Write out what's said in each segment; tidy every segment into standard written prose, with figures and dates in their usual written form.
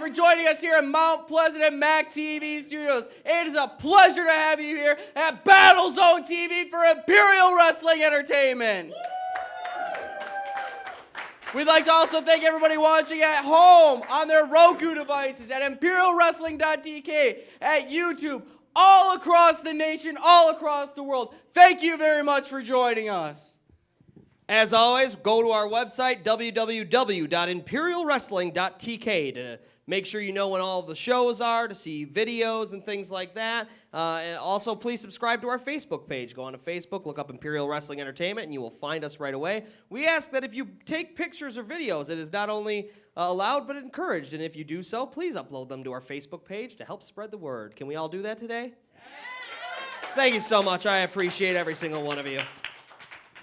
for joining us here at Mount Pleasant and Mac TV Studios. It is a pleasure to have you here at BattleZone TV for Imperial Wrestling Entertainment. We'd like to also thank everybody watching at home on their Roku devices, at ImperialWrestling.tk, at YouTube, all across the nation, all across the world. Thank you very much for joining us. As always, go to our website, www.imperialwrestling.tk, to make sure you know when all of the shows are, to see videos and things like that. And also, please subscribe to our Facebook page. Go on to Facebook, look up Imperial Wrestling Entertainment, and you will find us right away. We ask that if you take pictures or videos, it is not only allowed but encouraged. And if you do so, please upload them to our Facebook page to help spread the word. Can we all do that today? Yeah. Thank you so much. I appreciate every single one of you.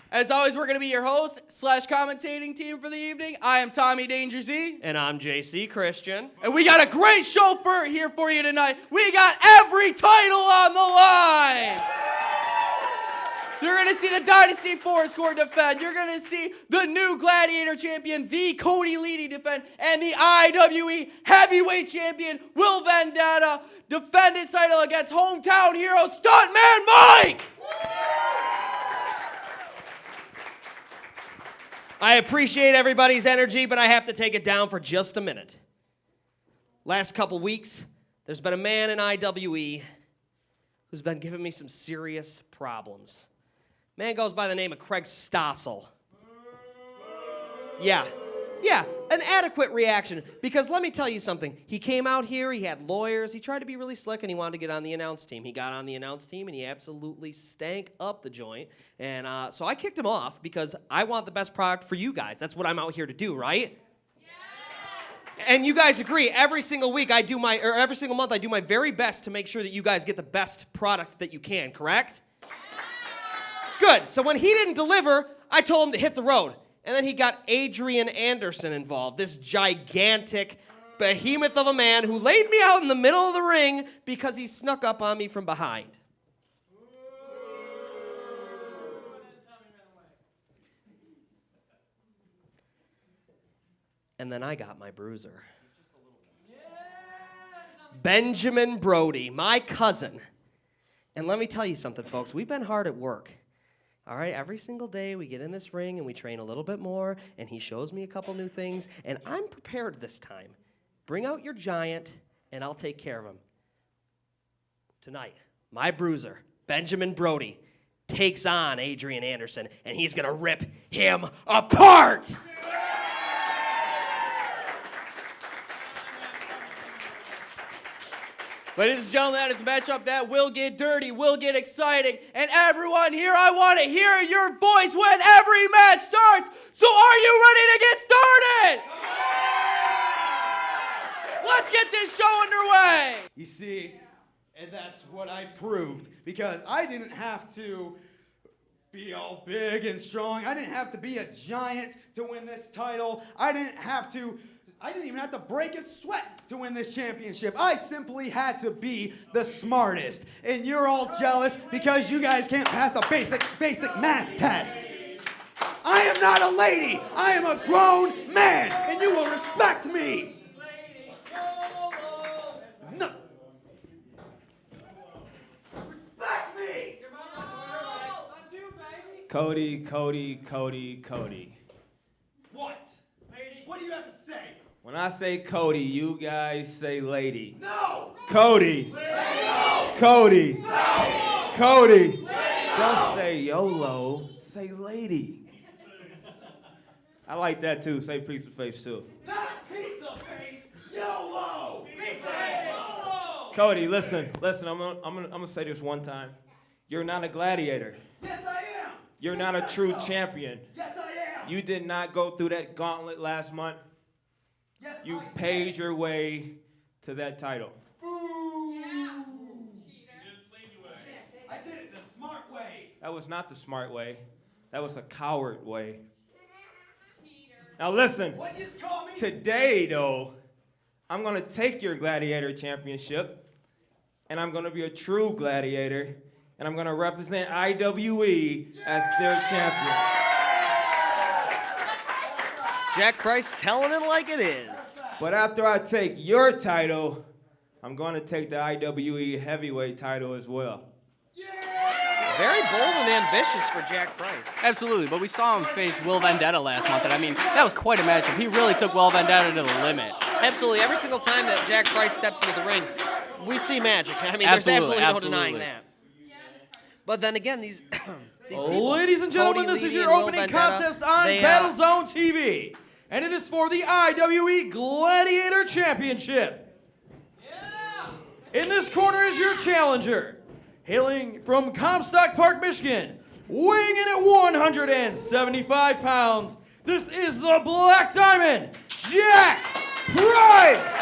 As always, we're going to be your host / commentating team for the evening. I am Tommy Danger Z. And I'm JC Christian. And we got a great show here for you tonight. We got every title on the line. You're going to see the Dynasty Fourscore defend. You're going to see the new Gladiator Champion, the Cody Leedy, defend. And the IWE Heavyweight Champion, Will Vendetta, defend his title against hometown hero, Stuntman Mike. I appreciate everybody's energy, but I have to take it down for just a minute. Last couple weeks, there's been a man in IWE who's been giving me some serious problems. Man goes by the name of Craig Stossel. Yeah, an adequate reaction, because let me tell you something. He came out here, he had lawyers, he tried to be really slick, and he wanted to get on the announce team. He got on the announce team, and he absolutely stank up the joint. And so I kicked him off because I want the best product for you guys. That's what I'm out here to do, right? Yeah. And you guys agree, every single week every single month I do my very best to make sure that you guys get the best product that you can, correct? Yeah. Good. So when he didn't deliver, I told him to hit the road. And then he got Adrian Anderson involved, this gigantic behemoth of a man who laid me out in the middle of the ring because he snuck up on me from behind. And then I got my bruiser. Benjamin Brody, my cousin. And let me tell you something, folks. We've been hard at work. All right, every single day we get in this ring and we train a little bit more, and he shows me a couple new things, and I'm prepared this time. Bring out your giant, and I'll take care of him. Tonight, my bruiser, Benjamin Brody, takes on Adrian Anderson, and he's going to rip him apart! Ladies and gentlemen, that is a matchup that will get dirty, will get exciting. And everyone here, I want to hear your voice when every match starts. So are you ready to get started? Let's get this show underway. You see, and that's what I proved, because I didn't have to be all big and strong. I didn't have to be a giant to win this title. I didn't even have to break a sweat to win this championship. I simply had to be the smartest. And you're all jealous because you guys can't pass a basic math test. I am not a lady. I am a grown man, and you will respect me. No. Respect me. Cody. What? What do you have to say? When I say Cody, you guys say lady. No! Cody! No! Cody! No! Cody! No! Don't say YOLO, say lady. I like that too, say pizza face too. Not pizza face, YOLO! Pizza face! Cody, listen, I'm gonna say this one time. You're not a gladiator. Yes, I am! You're not a true champion. Yes, I am! You did not go through that gauntlet last month. Yes, You I paid your way to that title. Boo! Yeah. I did it the smart way. That was not the smart way. That was a coward way. Now listen, What you just call me? today though, I'm gonna take your Gladiator Championship, and I'm gonna be a true gladiator, and I'm gonna represent IWE as their champion. Jack Price telling it like it is. But after I take your title, I'm going to take the IWE heavyweight title as well. Very bold and ambitious for Jack Price. Absolutely, but we saw him face Will Vendetta last month, and I mean, that was quite a matchup. He really took Will Vendetta to the limit. Absolutely. Every single time that Jack Price steps into the ring, we see magic. I mean, there's absolutely no denying that. But then again, these people, ladies and gentlemen, Cody, this is Leedy, your and Will opening Vendetta, contest on BattleZone TV. And it is for the IWE Gladiator Championship. In this corner is your challenger. Hailing from Comstock Park, Michigan, weighing in at 175 pounds, this is the Black Diamond, Jack Price!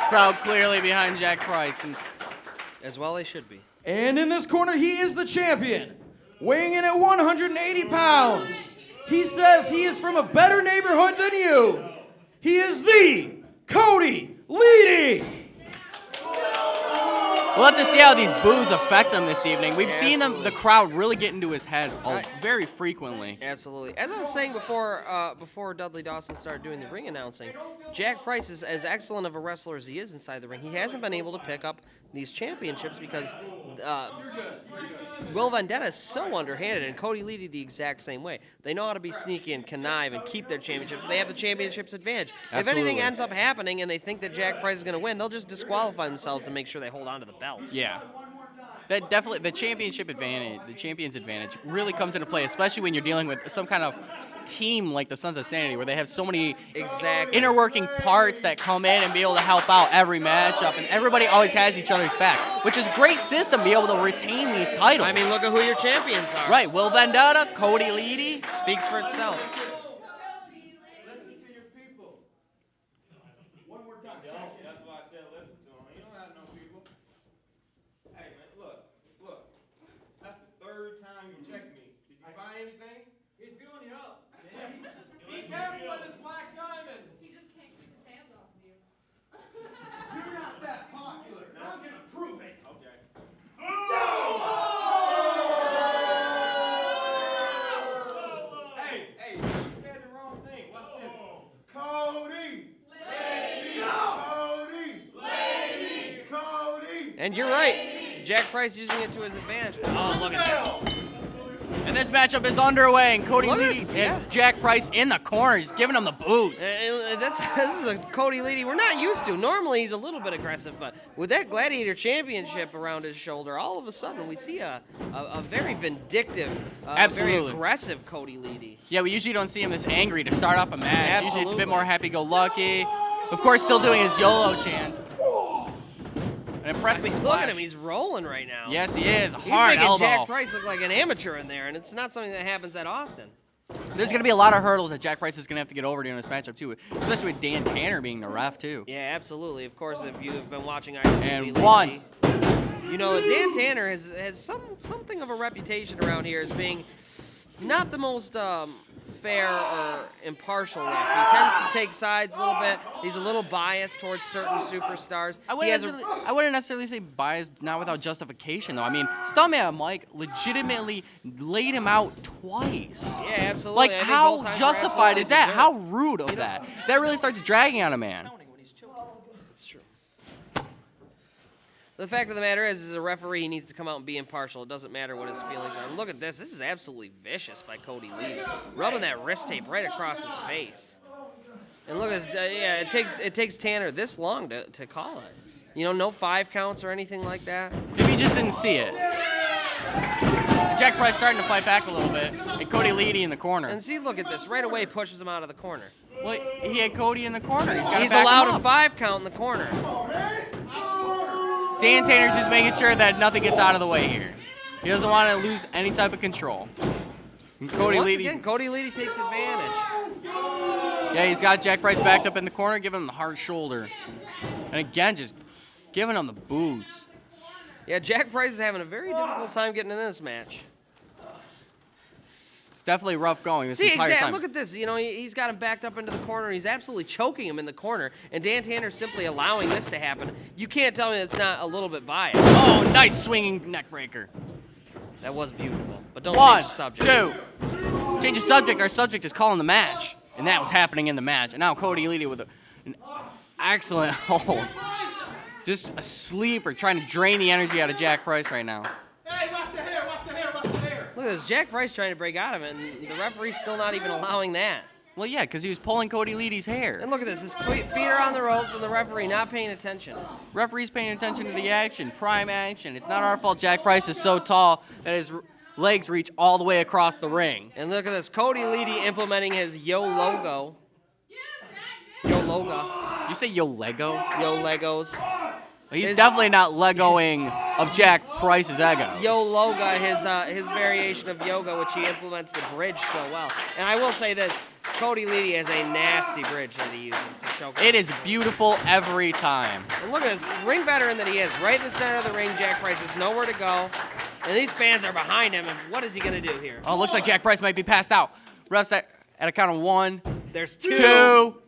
Crowd clearly behind Jack Price. And as well they should be. And in this corner, he is the champion, weighing in at 180 pounds. He says he is from a better neighborhood than you. He is the Cody Leedy. we'll have to see how these boos affect him this evening. We've seen the crowd really get into his head very frequently. Absolutely. As I was saying before Dudley Dawson started doing the ring announcing, Jack Price is as excellent of a wrestler as he is inside the ring. He hasn't been able to pick up these championships because Will Vendetta is so underhanded, and Cody Leedy the exact same way. They know how to be sneaky and connive and keep their championships. They have the championships advantage. Absolutely. If anything ends up happening and they think that Jack Price is going to win, they'll just disqualify themselves to make sure they hold on to the belt. Yeah. That definitely, the championship advantage, the champion's advantage really comes into play, especially when you're dealing with some kind of team like the Sons of Sanity, where they have so many interworking parts that come in and be able to help out every matchup, and everybody always has each other's back, which is a great system to be able to retain these titles. I mean, look at who your champions are. Right, Will Vendetta, Cody Leedy. Speaks for itself. Listen to your people. One more time. That's why I said listen to them. You don't have no people. Hey, man, look. That's the third time you checked me. Did you find anything? He's feeling you up. Be careful with this Black Diamond. He just can't keep his hands off of you. You're not that popular. I'm gonna prove it. Okay. Hey, you said the wrong thing. What's this? Cody! Lady! Cody! And you're right. Jack Price using it to his advantage. Oh, look at this. And this matchup is underway, and Cody Look at Leedy this, has Jack Price in the corner. He's giving him the boots. This is a Cody Leedy we're not used to. Normally he's a little bit aggressive, but with that Gladiator Championship around his shoulder, all of a sudden we see a very vindictive, very aggressive Cody Leedy. Yeah, we usually don't see him this angry to start off a match. Usually it's a bit Absolutely. more happy-go-lucky. Of course, still doing his YOLO chants. An impressive Look splash. at him. He's rolling right now. Yes, he is. He's Hard making elbow. Jack Price look like an amateur in there, and it's not something that happens that often. There's going to be a lot of hurdles that Jack Price is going to have to get over during this matchup, too, especially with Dan Tanner being the ref, too. Yeah, absolutely. Of course, if you have been watching IWE And lately, one. you know that Dan Tanner has something of a reputation around here as being not the most fair or impartial ref. He tends to take sides a little bit. He's a little biased towards certain superstars. I wouldn't necessarily say biased, not without justification, though. I mean, Stuntman Mike legitimately laid him out twice. Yeah, absolutely. Like, I think how both times were justified is that? absolutely How rude of that? That really starts dragging on a man. It's true. The fact of the matter is, as a referee, he needs to come out and be impartial. It doesn't matter what his feelings are. And look at this. This is absolutely vicious by Cody Leedy. Rubbing that wrist tape right across his face. And look at this. Yeah, it takes Tanner this long to call it. You know, no 5 counts or anything like that. Maybe he just didn't see it. Jack Price starting to fight back a little bit, and Cody Leedy in the corner. And see, look at this. Right away pushes him out of the corner. Well, he had Cody in the corner. He's allowed a 5 count in the corner. Dan Tanner's just making sure that nothing gets out of the way here. He doesn't want to lose any type of control. And Cody Once Leedy, again, Cody Leedy takes advantage. yeah, he's got Jack Price backed up in the corner, giving him the hard shoulder. And again, just giving him the boots. Yeah, Jack Price is having a very difficult time getting in this match. It's definitely rough going this See, entire exactly. time. Look at this. You know, he's got him backed up into the corner. He's absolutely choking him in the corner. And Dan Tanner's simply allowing this to happen. You can't tell me that's not a little bit biased. Oh, nice swinging neck breaker. That was beautiful. But don't One, change the subject. 2. Change the subject. Our subject is calling the match. And that was happening in the match. And now Cody Leedy with an excellent hold. Just asleep or trying to drain the energy out of Jack Price right now. Hey, watch the hair, watch the hair, watch the hair. Look at this. Jack Price trying to break out of it, and the referee's still not even allowing that. Well, yeah, because he was pulling Cody Leedy's hair. And look at this. His feet are on the ropes, and the referee not paying attention. Referee's paying attention to the action, prime action. It's not our fault Jack Price is so tall that his legs reach all the way across the ring. And look at this. Cody Leedy implementing his Yo logo. Yo logo. You say Yo Lego? Yo Legos. He's definitely not Legoing of Jack Price's ego. Yo Loga, his variation of yoga, which he implements the bridge so well. And I will say this, Cody Leedy has a nasty bridge that he uses to choke. It is beautiful every time. And look at this ring veteran that he is, right in the center of the ring. Jack Price has nowhere to go, and these fans are behind him. And what is he gonna do here? Oh, looks like Jack Price might be passed out. Refs at a count of 1, There's 2.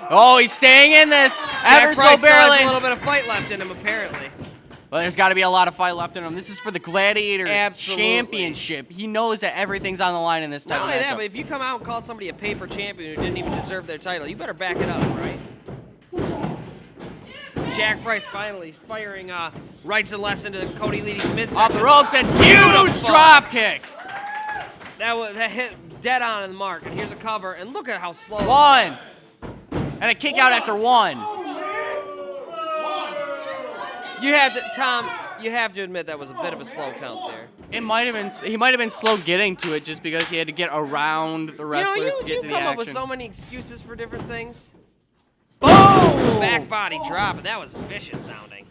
Oh, he's staying in this ever Jack Price so barely. still has a little bit of fight left in him, apparently. Well, there's got to be a lot of fight left in him. This is for the Gladiator Absolutely. Championship. He knows that everyth's on the line in this type Not of only that, matchup. but if you come out and call somebody a paper champion who didn't even deserve their title, you better back it up, right? Jack Price finally firing rights and lefts into Cody Leedy's midsection. Off the ropes and huge drop kick. That hit dead on in the mark. And here's a cover, and look at how slow. 1. And a kick out after 1. You have to, Tom. You have to admit that was a bit of a slow count there. It might have been. He might have been slow getting to it just because he had to get around the wrestlers to get to the come action. up with so many excuses for different things. Boom! Back body drop, and that was vicious sounding.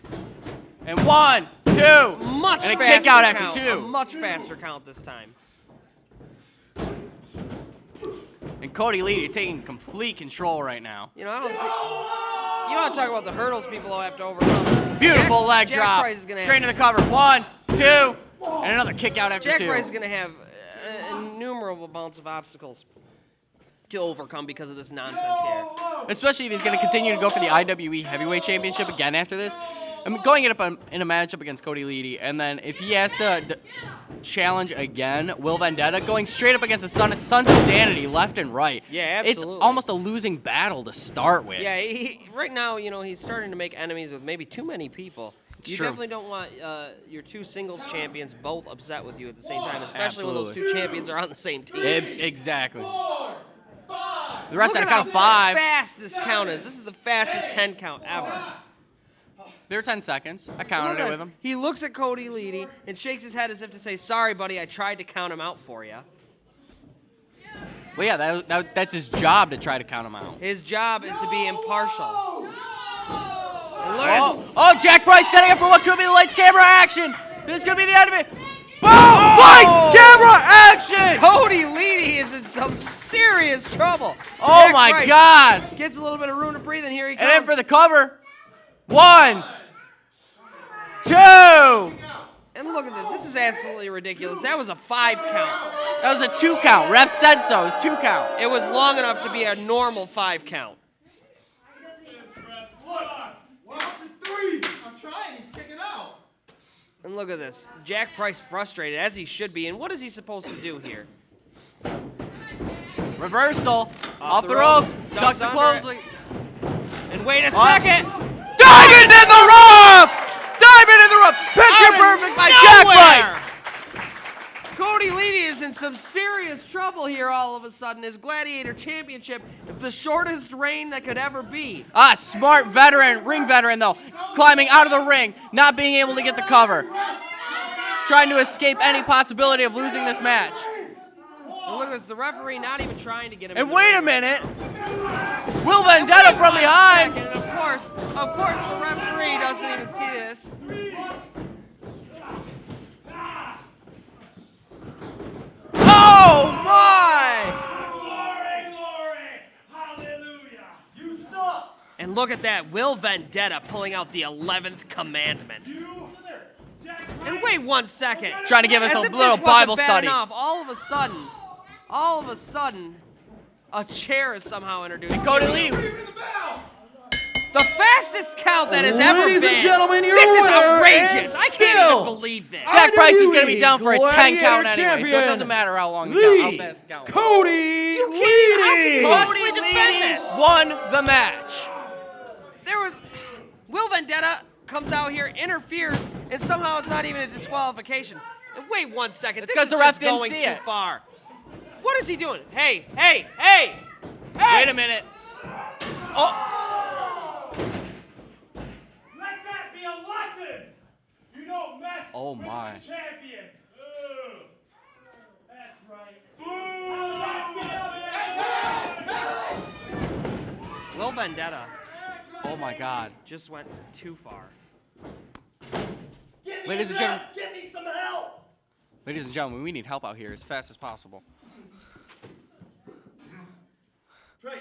And 1, 2. Much and a faster kick out count, after 2. A much faster count this time. And Cody Leedy taking complete control right now. You know, I don't see. You want to talk about the hurdles people will have to overcome. Beautiful leg Jack drop. Price is gonna Straight have to the cover. 1, 2. And another kick out after Jack 2. Price is going to have innumerable amounts of obstacles to overcome because of this nonsense here. Especially if he's going to continue to go for the IWE Heavyweight Championship again after this. I mean, going up in a matchup against Cody Leedy, and then if he has to challenge again, Will Vendetta, going straight up against the Sons of Sanity left and right. Yeah, absolutely. It's almost a losing battle to start with. Yeah, right now, you know, he's starting to make enemies with maybe too many people. You true. definitely don't want your two singles champions both upset with you at the same time, especially when those Absolutely. two champions are on the same team. Exactly. The rest Look at a at count of how 5. fast this count is. This is the fastest 10 count ever. There were 10 seconds. I counted it with him. He looks at Cody Leedy and shakes his head as if to say, "Sorry, buddy, I tried to count him out for you." Well, yeah, that's his job to try to count him out. His job is to be impartial. And look at Oh, Jack Price setting up for what could be the lights, camera action. This is going to be the end of it. Boom! Lights, camera action! Cody Leedy is in some serious trouble. Oh, Jack my Price God. Gets a little bit of room to breathe, and here he comes. And in for the cover. 1, 2. And look at this. This is absolutely ridiculous. That was a 5 count. That was a 2 count. Ref said so. It was 2 count. It was long enough to be a normal 5 count. 1, 2, 3. I'm trying. He's kicking out. And look at this. Jack Price frustrated, as he should be. And what is he supposed to do here? Reversal. Off the the ropes. ropes. Ducks the Ducks closely. And wait a second. Diamond in the rough! Diamond in the rough! Picture Out of perfect by Jack nowhere! Price! Cody Leedy is in some serious trouble here all of a sudden. His Gladiator Championship is the shortest reign that could ever be. Smart veteran, ring veteran though, climbing out of the ring, not being able to get the cover. Trying to escape any possibility of losing this match. And look at this, the referee not even trying to get him. And into wait the a ring. minute, Will Vendetta from behind. And of course, the referee doesn't even see this. Oh my! And look at that, Will Vendetta pulling out the 11th commandment. And wait 1 second. Trying to give us As a if this little wasn't Bible bad study. enough, all of a sudden, a chair is somehow introduced. Cody Leedy. The fastest count that has ever Ladies been. and gentlemen, your This is winner outrageous. and I can't still even believe this. Jack Price is going to be down for a 10 Gladiator count anyway, so it champion, doesn't matter how long the count, how fast the count. Cody How can you Leedy. possibly defend this? Won the match. There was Will Vendetta comes out here, interferes, and somehow it's not even a disqualification. And wait 1 second. It's This 'cause is the ref just didn't going see too it. far. What is he doing? Hey, hey, hey! Hey! Wait a minute. Oh, Let that be a lesson. You don't mess Oh, my. with the champion. That's right. Will Vendetta oh my God. just went too far. Ladies and gentlemen. Give me some help! Ladies and gentlemen, we need help out here as fast as possible. Trace,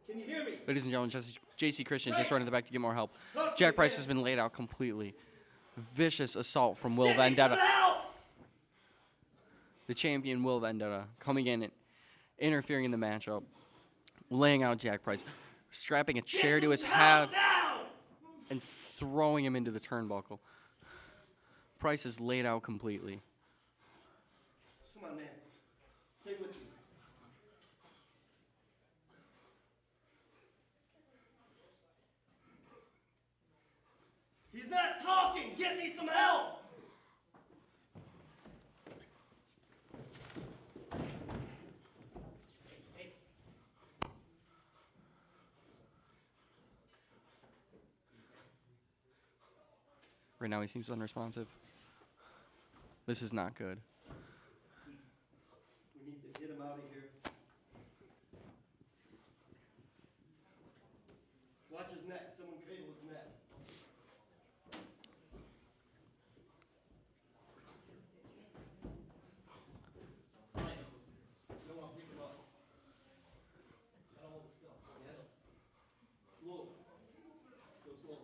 can you hear me? Ladies and gentlemen, JC Christian just running the back to get more help. Jack Price has been laid out completely. Vicious assault from Will Vendetta. The champion Will Vendetta coming in and interfering in the matchup, laying out Jack Price, strapping a chair to his head and throwing him into the turnbuckle. Price is laid out completely. Come on, man. Stay with me. He's not talking! Get me some help! Right now he seems unresponsive. This is not good. We need to get him out of here. Watch his neck. Someone cradle his neck. No one pick him up. Gotta hold it still. Yeah. Slow. Go slow.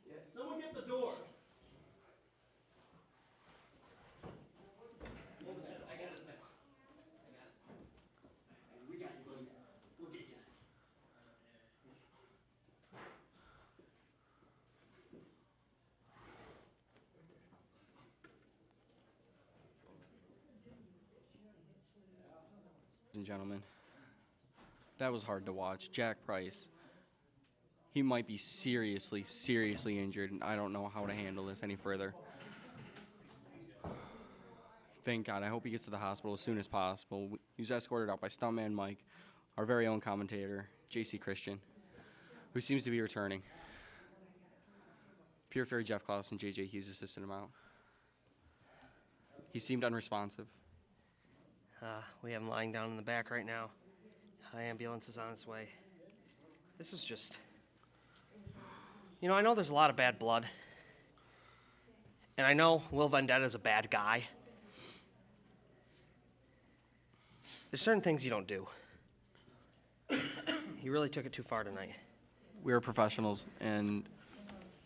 Yeah, someone get the door. Hold that. I got his neck. I got it. Hey, we got you, buddy. We'll get you. Ladies and gentlemen, that was hard to watch. Jack Price, he might be seriously injured, and I don't know how to handle this any further. Thank God. I hope he gets to the hospital as soon as possible. He was escorted out by Stuntman Mike, our very own commentator, JC Christian, who seems to be returning. Pure Fairy Jeff Klaus and JJ Hughes assisted him out. He seemed unresponsive. We have him lying down in the back right now. The ambulance is on its way. This is just... You know, I know there's a lot of bad blood. And I know Will Vendetta's a bad guy. There's certain things you don't do. You really took it too far tonight. We were professionals, and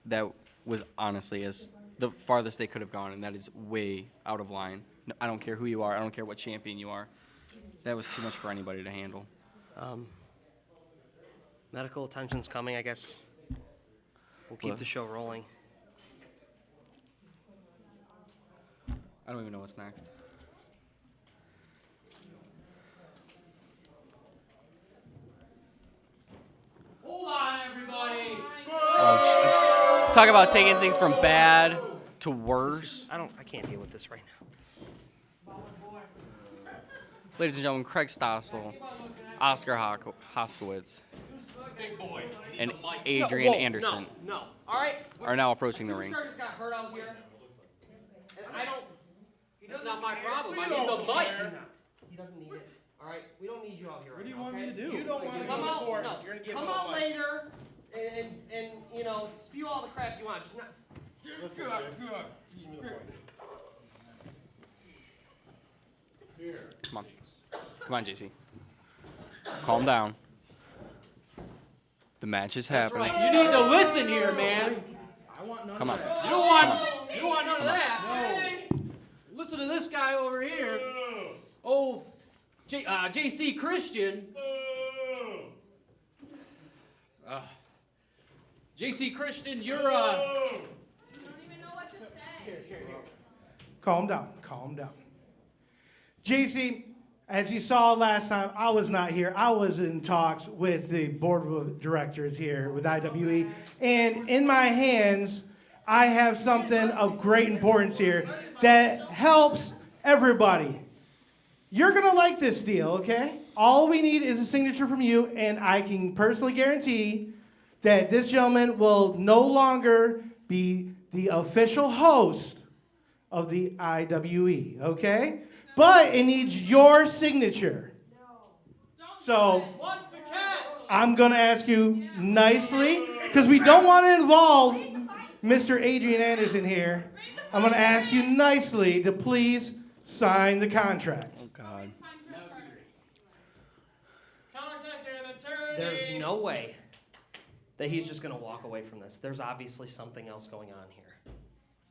that was honestly as the farthest they could have gone, and that is way out of line. No, I don't care who you are. I don't care what champion you are. That was too much for anybody to handle. Medical attention's coming, I guess. We'll keep What? the show rolling. I don't even know what's next. Hold on, everybody. Talk about taking things from bad to worse. I can't deal with this right now. Ladies and gentlemen, Craig Stossel, Oscar Hoskiwitz, and Adrian Anderson No. All right. are now approaching the ring. Superstar just got hurt out here. And I don't... It's not my problem. I need the mic. He doesn't need it. All right? We don't need you out here right now. What do you want me to do? You don't want to come out. No. Come out later and you know, spew all the crap you want. Just not... Come on. Come on, JC. Calm down. The match is happening. You need to listen here, man. Come on. You don't want none of that. No. Listen to this guy over here. Oh, JC Christian. JC Christian, you're I don't even know what to say. Here. Calm down. JC, as you saw last time, I was not here. I was in talks with the board of directors here with IWE. And in my hands, I have something of great importance here that helps everybody. You're going to like this deal, okay? All we need is a signature from you, and I can personally guarantee that this gentleman will no longer be the official host of the IWE, okay? But it needs your signature. So I'm going to ask you nicely, because we don't want to involve Mr. Adrian Anderson here. I'm going to ask you nicely to please sign the contract. Oh, God. There's no way that he's just going to walk away from this. There's obviously something else going on here.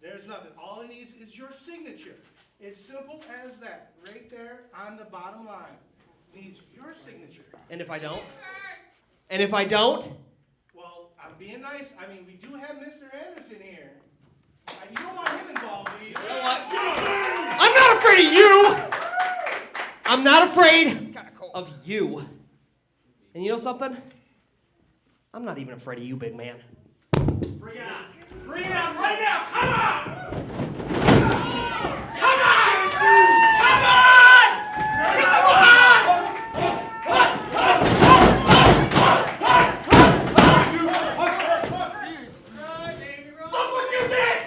There's nothing. All it needs is your signature. It's simple as that. Right there on the bottom line. It needs your signature. And if I don't? And if I don't? Well, I'm being nice. I mean, we do have Mr. Anderson here. You don't want him involved, do you? You know what? I'm not afraid of you! I'm not afraid of you. And you know something? I'm not even afraid of you, big man. Bring it on. Bring it on right now. Come on! Come on! Come on! Come on! Look what you did!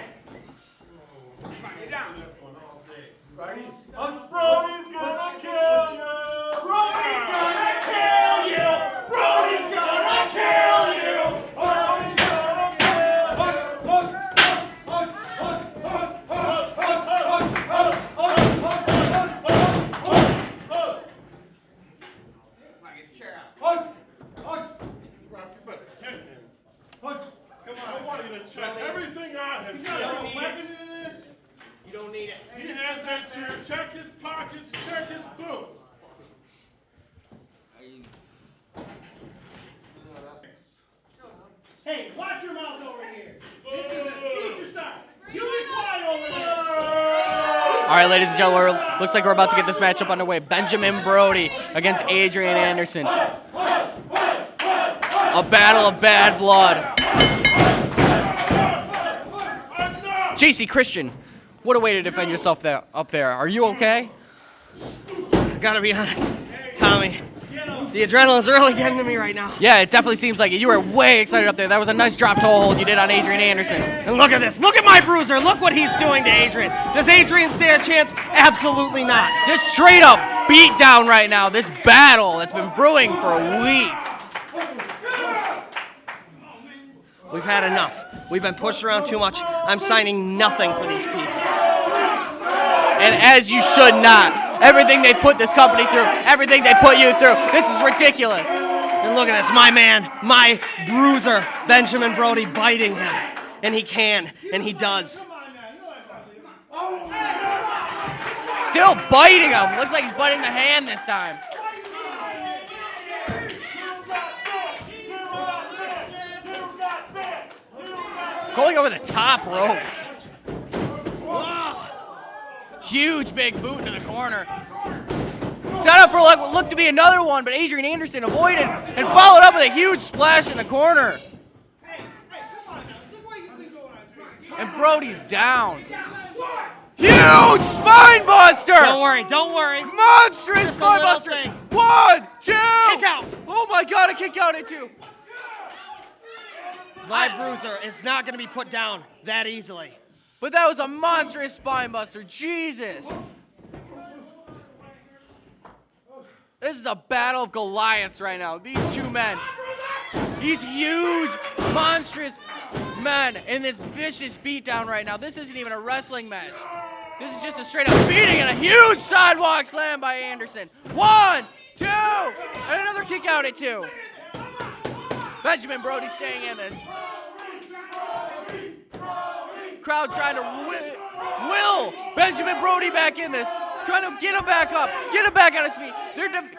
Get down. Ready? Brody's gonna kill you! Brody's gonna kill you! Brody's gonna kill you! Brody's gonna Get the chair out. Come on, I want you to check everything on him. He's got a weapon into this? You don't need it. He had that chair. Check his pockets. Check his boots. Hey, watch your mouth over here. This is a future star. You be quiet over there. All right, ladies and gentlemen, looks like we're about to get this matchup underway. Benjamin Brody against Adrian Anderson. A battle of bad blood. JC Christian, what a way to defend yourself up there. Are you okay? I gotta be honest, Tommy. The adrenaline's really getting to me right now. Yeah, it definitely seems like it. You were way excited up there. That was a nice drop toe hold you did on Adrian Anderson. And look at this. Look at my bruiser. Look what he's doing to Adrian. Does Adrian stand a chance? Absolutely not. Just straight up beat down right now. This battle that's been brewing for weeks. We've had enough. We've been pushed around too much. I'm signing nothing for these people. And as you should not. Everything they put this company through, everything they put you through, this is ridiculous. And look at this, my man, my bruiser, Benjamin Brody, biting him. And he can, and he does. Still biting him. Looks like he's biting the hand this time. Going over the top ropes. Huge big boot into the corner. Set up for what looked to be another one, but Adrian Anderson avoided and followed up with a huge splash in the corner. And Brody's down. Huge spine buster! Don't worry, don't worry. Monstrous Just a spine little buster! thing. 1, 2! Kick out. Oh my God, a kick out at 2. My bruiser is not going to be put down that easily. But that was a monstrous spine buster. Jesus. This is a battle of Goliaths right now. These two men. These huge, monstrous men in this vicious beatdown right now. This isn't even a wrestling match. This is just a straight up beating and a huge sidewalk slam by Anderson. 1, 2, and another kick out at 2. Benjamin Brody staying in this. Crowd trying to will Benjamin Brody back in this. trying to get him back up, get him back on his feet.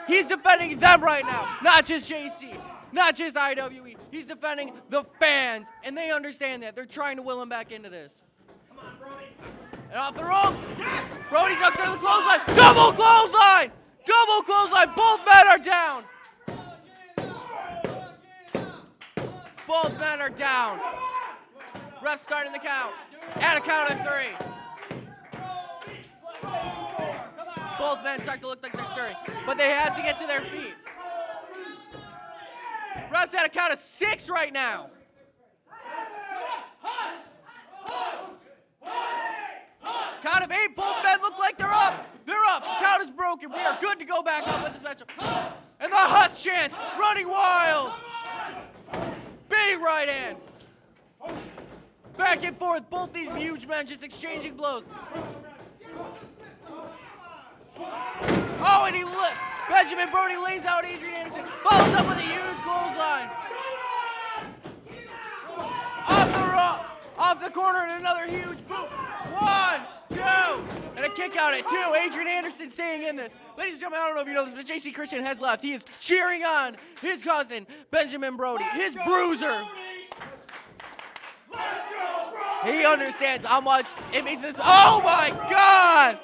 He's defending them right now, not just JC, not just IWE. He's defending the fans, and they understand that. They're trying to will him back into this. Come on, Brody. And off the ropes. Yes! Brody ducks under the clothesline. Double clothesline! Double clothesline. Both men are down. Both men are down. Ref starting the count. At a count of 3. Both men start to look like they're stirring, but they have to get to their feet. Ref's at a count of 6 right now. Count of 8. Both men look like they're up. They're up. Count is broken. We are good to go back up with this matchup. And the Huss chants running wild. Big right hand. Back and forth. Both these huge men just exchanging blows. Oh, and he lit. Benjamin Brody lays out Adrian Anderson. Follows up with a huge clothesline. Off the corner and another huge boot. 1, 2, and a kick out at 2. Adrian Anderson staying in this. Ladies and gentlemen, I don't know if you know this, but JC Christian has left. He is cheering on his cousin, Benjamin Brody, his bruiser. He understands how much it means this. Oh my God!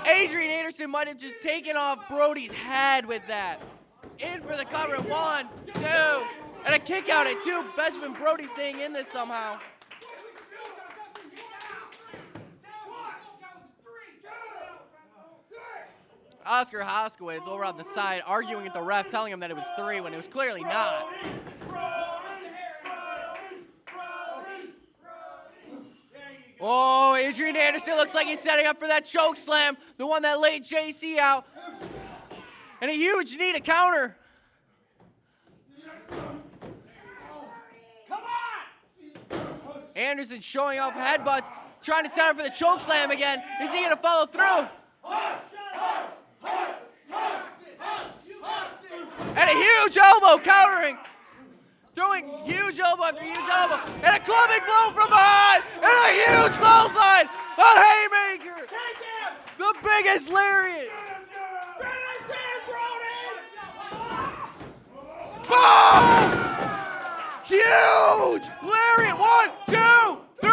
Adrian Anderson might have just taken off Brody's head with that. In for the cover. 1, 2, and a kick out at 2. Benjamin Brody staying in this somehow. Oscar Hoskiwitz over on the side arguing with the ref, telling him that it was 3 when it was clearly not. Oh, Adrian Anderson looks like he's setting up for that choke slam, the one that laid JC out. And a huge knee to counter. Anderson showing off headbutts, trying to set up for the choke slam again. Is he going to follow through? And a huge elbow countering. Throwing huge elbow after huge elbow. And a clubbing blow from behind. And a huge clothesline. A haymaker. The biggest lariat. Boom! Huge lariat. 1, 2, 3.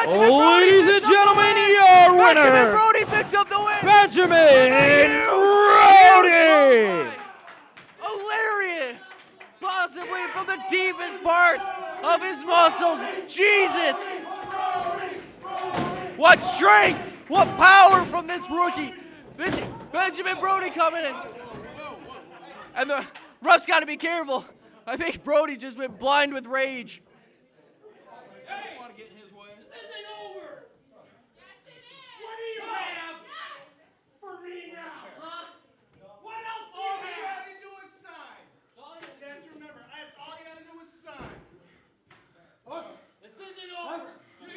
Ladies and gentlemen, your winner. Benjamin Brody picks up the win. Benjamin Brody. A lariat. Possibly from the deepest parts of his muscles. Jesus. What strength. What power from this rookie. This Benjamin Brody coming in. And the ref's got to be careful. I think Brody just went blind with rage. Hey, want to get in his way? This isn't over. Yes, it is. What do you have for me now? Huh? What else do you have? All you got to do is sign. Guys, remember, that's all you got to do is sign. This isn't over.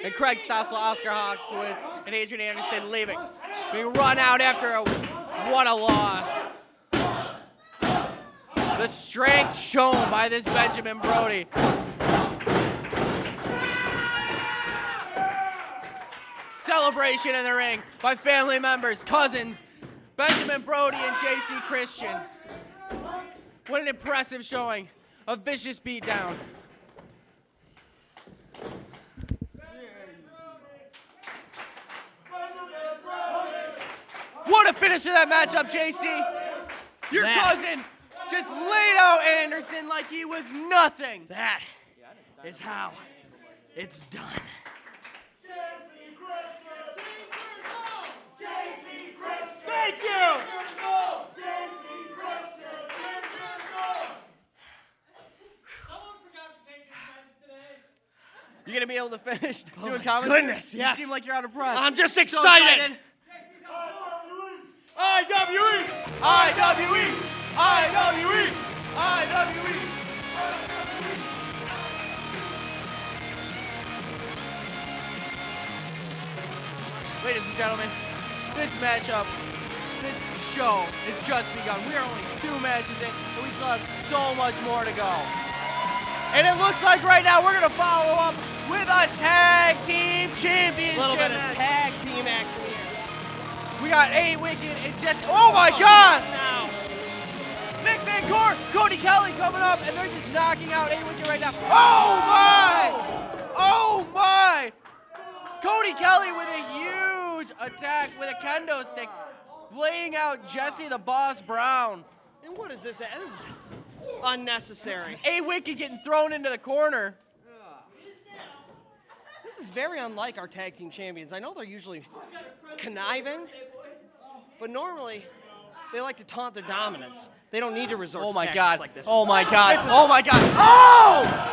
And Craig Stossel, Oscar Hoskiwitz, and Adrian Anderson leaving. Being run out after what a loss. The strength shown by this Benjamin Brody. Celebration in the ring by family members, cousins, Benjamin Brody and JC Christian. What an impressive showing. A vicious beatdown. What a finish to that matchup, JC. Your cousin just laid out Anderson like he was nothing. That is how it's done. Thank you. You gonna be able to finish doing comments? Goodness, yes. You seem like you're out of breath. I'm just So excited. IWE. IWE! IWE! IWE! Ladies and gentlemen, this matchup, this show has just begun. We are only 2 matches in, and we still have so much more to go. And it looks like right now we're going to follow up with a tag team championship A little bit of match. tag team team action here. We got A Wicked and Jesse. Oh my God! Now. Nick Van Court, Cody Kelly coming up, and they're just knocking out A Wicked right now. Oh my! Oh my! Cody Kelly with a huge attack with a kendo stick, laying out Jesse the Boss Brown. And what is this? This is unnecessary. A Wicked getting thrown into the corner. This is very unlike our tag team champions. I know they're usually conniving, but normally they like to taunt their dominance. They don't need to resort to tactics like this. Oh my God! Oh my God! Oh!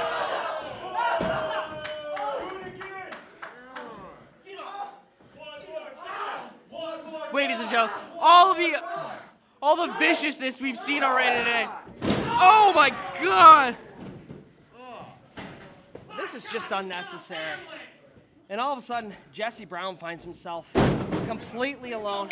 Ladies and gentlemen, all the viciousness we've seen already today. Oh my God! This is just unnecessary. And all of a sudden, Jesse Brown finds himself completely alone,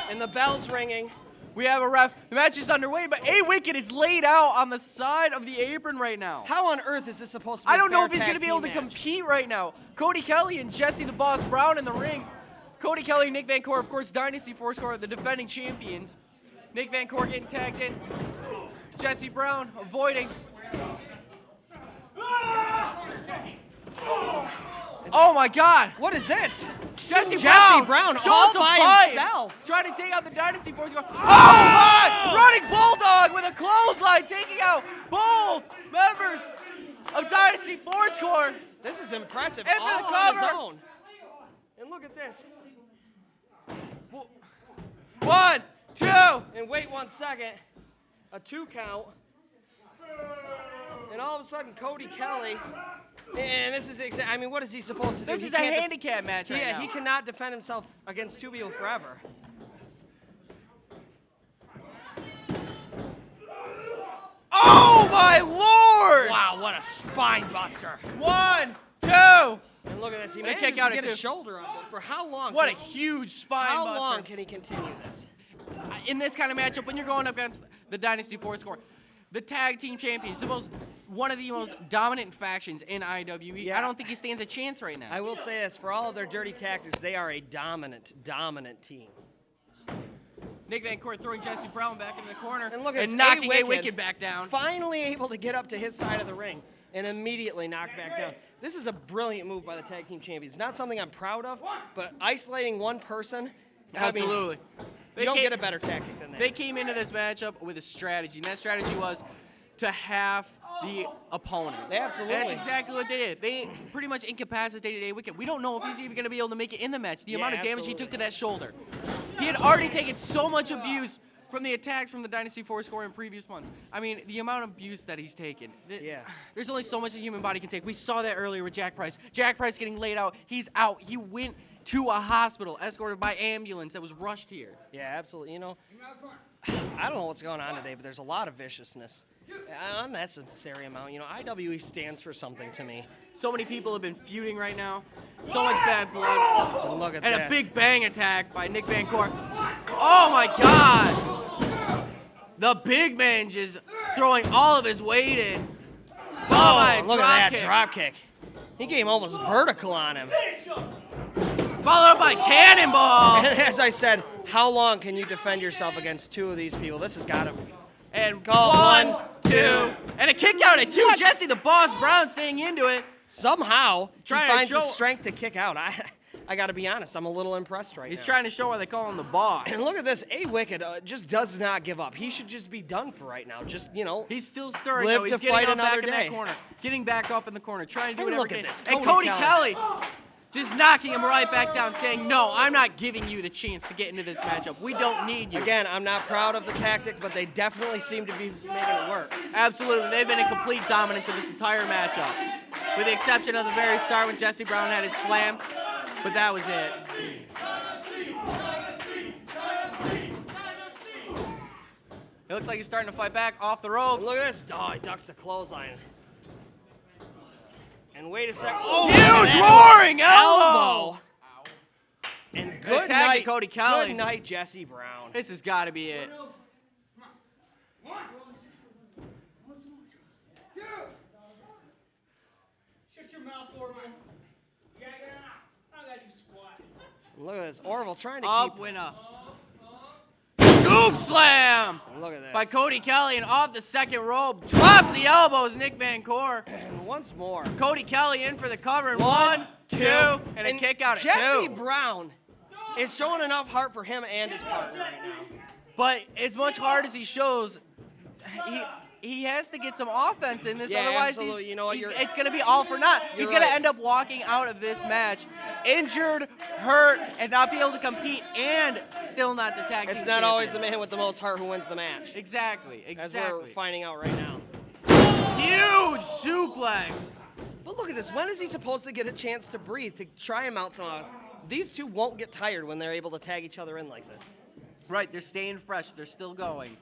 and the bell's ringing. We have a ref. The match is underway, but A Wicked is laid out on the side of the apron right now. How on earth is this supposed to be I don't a know fair if he's tag going to be able to team match? compete right now. Cody Kelly and Jesse the Boss Brown in the ring. Cody Kelly and Nick Van Court, of course, Dynasty Fourscore, the defending champions. Nick Van Court getting tagged in. Jesse Brown avoiding. Oh my God! What is this? Jesse Brown showing all some by fight, himself. trying to take out the Dynasty Fourscore. Oh my! Running Bulldog with a clothesline, taking out both members of Dynasty Fourscore. This is impressive. And for all the on his cover. own. And look at this. 1, 2. And wait 1 second. A 2 count. And all of a sudden, Cody Kelly. And this is I mean, what is he supposed to do? This He is a can't handicap match right now. Yeah, he cannot defend himself against 2 people forever. Oh my Lord! Wow, what a spine buster. 1, 2. And look at this. He And a manages kick to out get at a 2. shoulder up. But for how long? What a huge spine How buster. long can he continue this? In this kind of matchup, when you're going up against the Dynasty Fourscore, the tag team champions, one of the most dominant factions in IWE. Yeah. I don't think he stands a chance right now. I will say this, for all of their dirty tactics, they are a dominant team. Nick Van Court throwing Jesse Brown back into the corner And look at this, knocking A Wicked back down. Finally able to get up to his side of the ring and immediately knocked back down. This is a brilliant move by the tag team champions. Not something I'm proud of, but isolating one person, Absolutely. You don't get a better tactic than that. They came into this matchup with a strategy, and that strategy was to half the opponents. Absolutely. And that's exactly what they did. They pretty much incapacitated A Wicked. We don't know if he's even going to be able to make it in the match. The amount of damage he took to that shoulder. He had already taken so much abuse from the attacks from the Dynasty Fourscore in previous months. I mean, the amount of abuse that he's taken. There's only so much a human body can take. We saw that earlier with Jack Price. Jack Price getting laid out. He's out. He went to a hospital, escorted by ambulance that was rushed here. Yeah, absolutely. You know, I don't know what's going on today, but there's a lot of viciousness. An unnecessary amount. You know, IWE stands for something to me. So many people have been feuding right now. So much bad blood. And look at and this. a big bang attack by Nick Van Court. Oh my God! The big man just throwing all of his weight in. Oh, look at that drop kick. He came almost vertical on him. Followed up by Cannonball. And as I said, how long can you defend yourself against 2 of these people? This has got to. And Call 1, 2, and a kick out at 2. Jesse the Boss Brown staying into it. Somehow, he Trying to finds the show- strength to kick out. I got to be honest, I'm a little impressed right He's now. trying to show why they call him the boss. And look at this, A Wicked just does not give up. He should just be done for right now. Just, you know. He's still stirring, Live though. He's to getting fight up back another in that day. corner. Getting back up in the corner, trying to do And whatever look he at can. this, And Cody Cody Kelly just knocking him right back down, saying, no, I'm not giving you the chance to get into this matchup. We don't need you. Again, I'm not proud of the tactic, but they definitely seem to be making it work. Absolutely. They've been in complete dominance of this entire matchup. With the exception of the very start when Jesse Brown had his flam. But that was it. It looks like he's starting to fight back off the ropes. Look at this. Oh, he ducks the clothesline. And wait a second. Oh, huge roaring elbow. And good Attack to night, Cody Kelly. Good night, Jesse Brown. This has got to be it. Shut your mouth, Orman. Yeah, I gotta do squat. Look at this. Orville trying to Up keep. winner. Scoop slam Look at this. by Cody Kelly, and off the second rope. Drops the elbows, Nick Van Coor. And once more. Cody Kelly in for the cover. And 1, 2, and a kick out at Jesse 2. Brown is showing enough heart for him and his partner right now. But as much heart as he shows, he has to get some offense in this. Yeah, Otherwise, absolutely. You know what, it's going to be all for naught. He's going right. to end up walking out of this match injured, hurt, and not be able to compete, and still not the tag team It's not always the champion. man with the most heart who wins the match. Exactly. As we're finding out right now. Huge suplex. But look at this. When is he supposed to get a chance to breathe, to try him out some odds? These two won't get tired when they're able to tag each other in like this. Right, they're staying fresh. They're still going.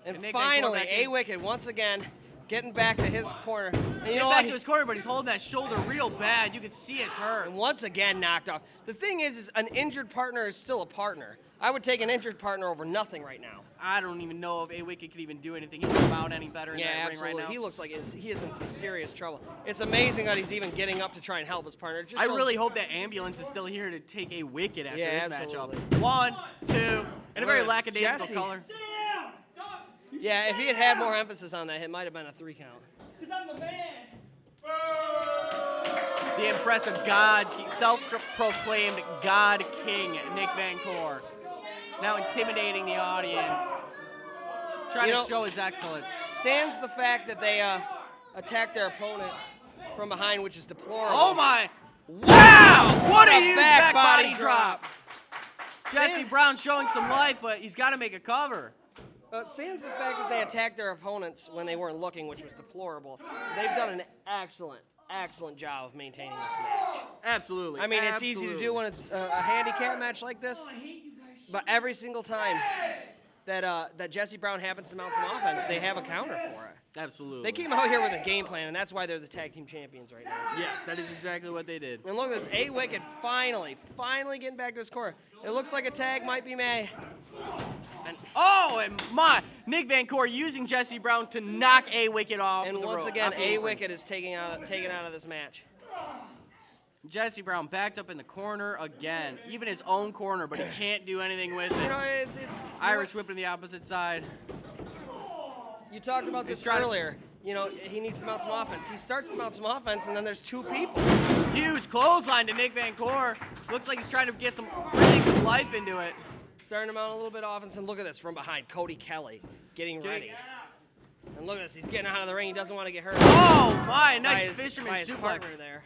And Nick Van Coor finally, back in. A-Wicked once again getting back to his corner. And you Get know back what? to his corner, but he's holding that shoulder real bad. You can see it's hurt. And once again knocked off. The thing is an injured partner is still a partner. I would take an injured partner over nothing right now. I don't even know if A-Wicked could even do anything. He would come out any better in Yeah, that absolutely. ring right now. He looks like he is in some serious trouble. It's amazing that he's even getting up to try and help his partner. It just I shows- really hope that ambulance is still here to take A-Wicked after Yeah, this absolutely. matchup. 1, 2, and a very Look at lackadaisical Jesse. color. Yeah, if he had had more emphasis on that, it might have been a 3 count. The impressive self-proclaimed God King, Nick Van Coor. Now intimidating the audience. Trying to show his excellence. Sans the fact that they attacked their opponent from behind, which is deplorable. Oh my! Wow! What a A huge back back body body drop. Jesse Sans- Brown showing some life, but he's got to make a cover. Sans the fact that they attacked their opponents when they weren't looking, which was deplorable, they've done an excellent job of maintaining this match. Absolutely. I mean, it's easy to do when it's a handicap match like this, but every single time that Jesse Brown happens to mount some offense, they have a counter for it. Absolutely. They came out here with a game plan, and that's why they're the tag team champions right now. Yes, that is exactly what they did. And look at this, A-Wicked finally getting back to his core. It looks like a tag might be made. And my Nick Van Coor using Jesse Brown to knock A-Wicked off. And the once rope, again, off the apron. A-Wicked is taken out of this match. Jesse Brown backed up in the corner again, even his own corner, but he can't do anything with You it. know, it's Irish whip to the opposite side. You talked about this He's trying to- earlier. You know, he needs to mount some offense. He starts to mount some offense, and then there's 2 people. Huge clothesline to Nick Van Coor. Looks like he's trying to get breathing some life into it. Starting to mount a little bit of offense, and look at this from behind. Cody Kelly getting ready. And look at this. He's getting out of the ring. He doesn't want to get hurt. Oh my, by nice his- fisherman by his suplex. partner there.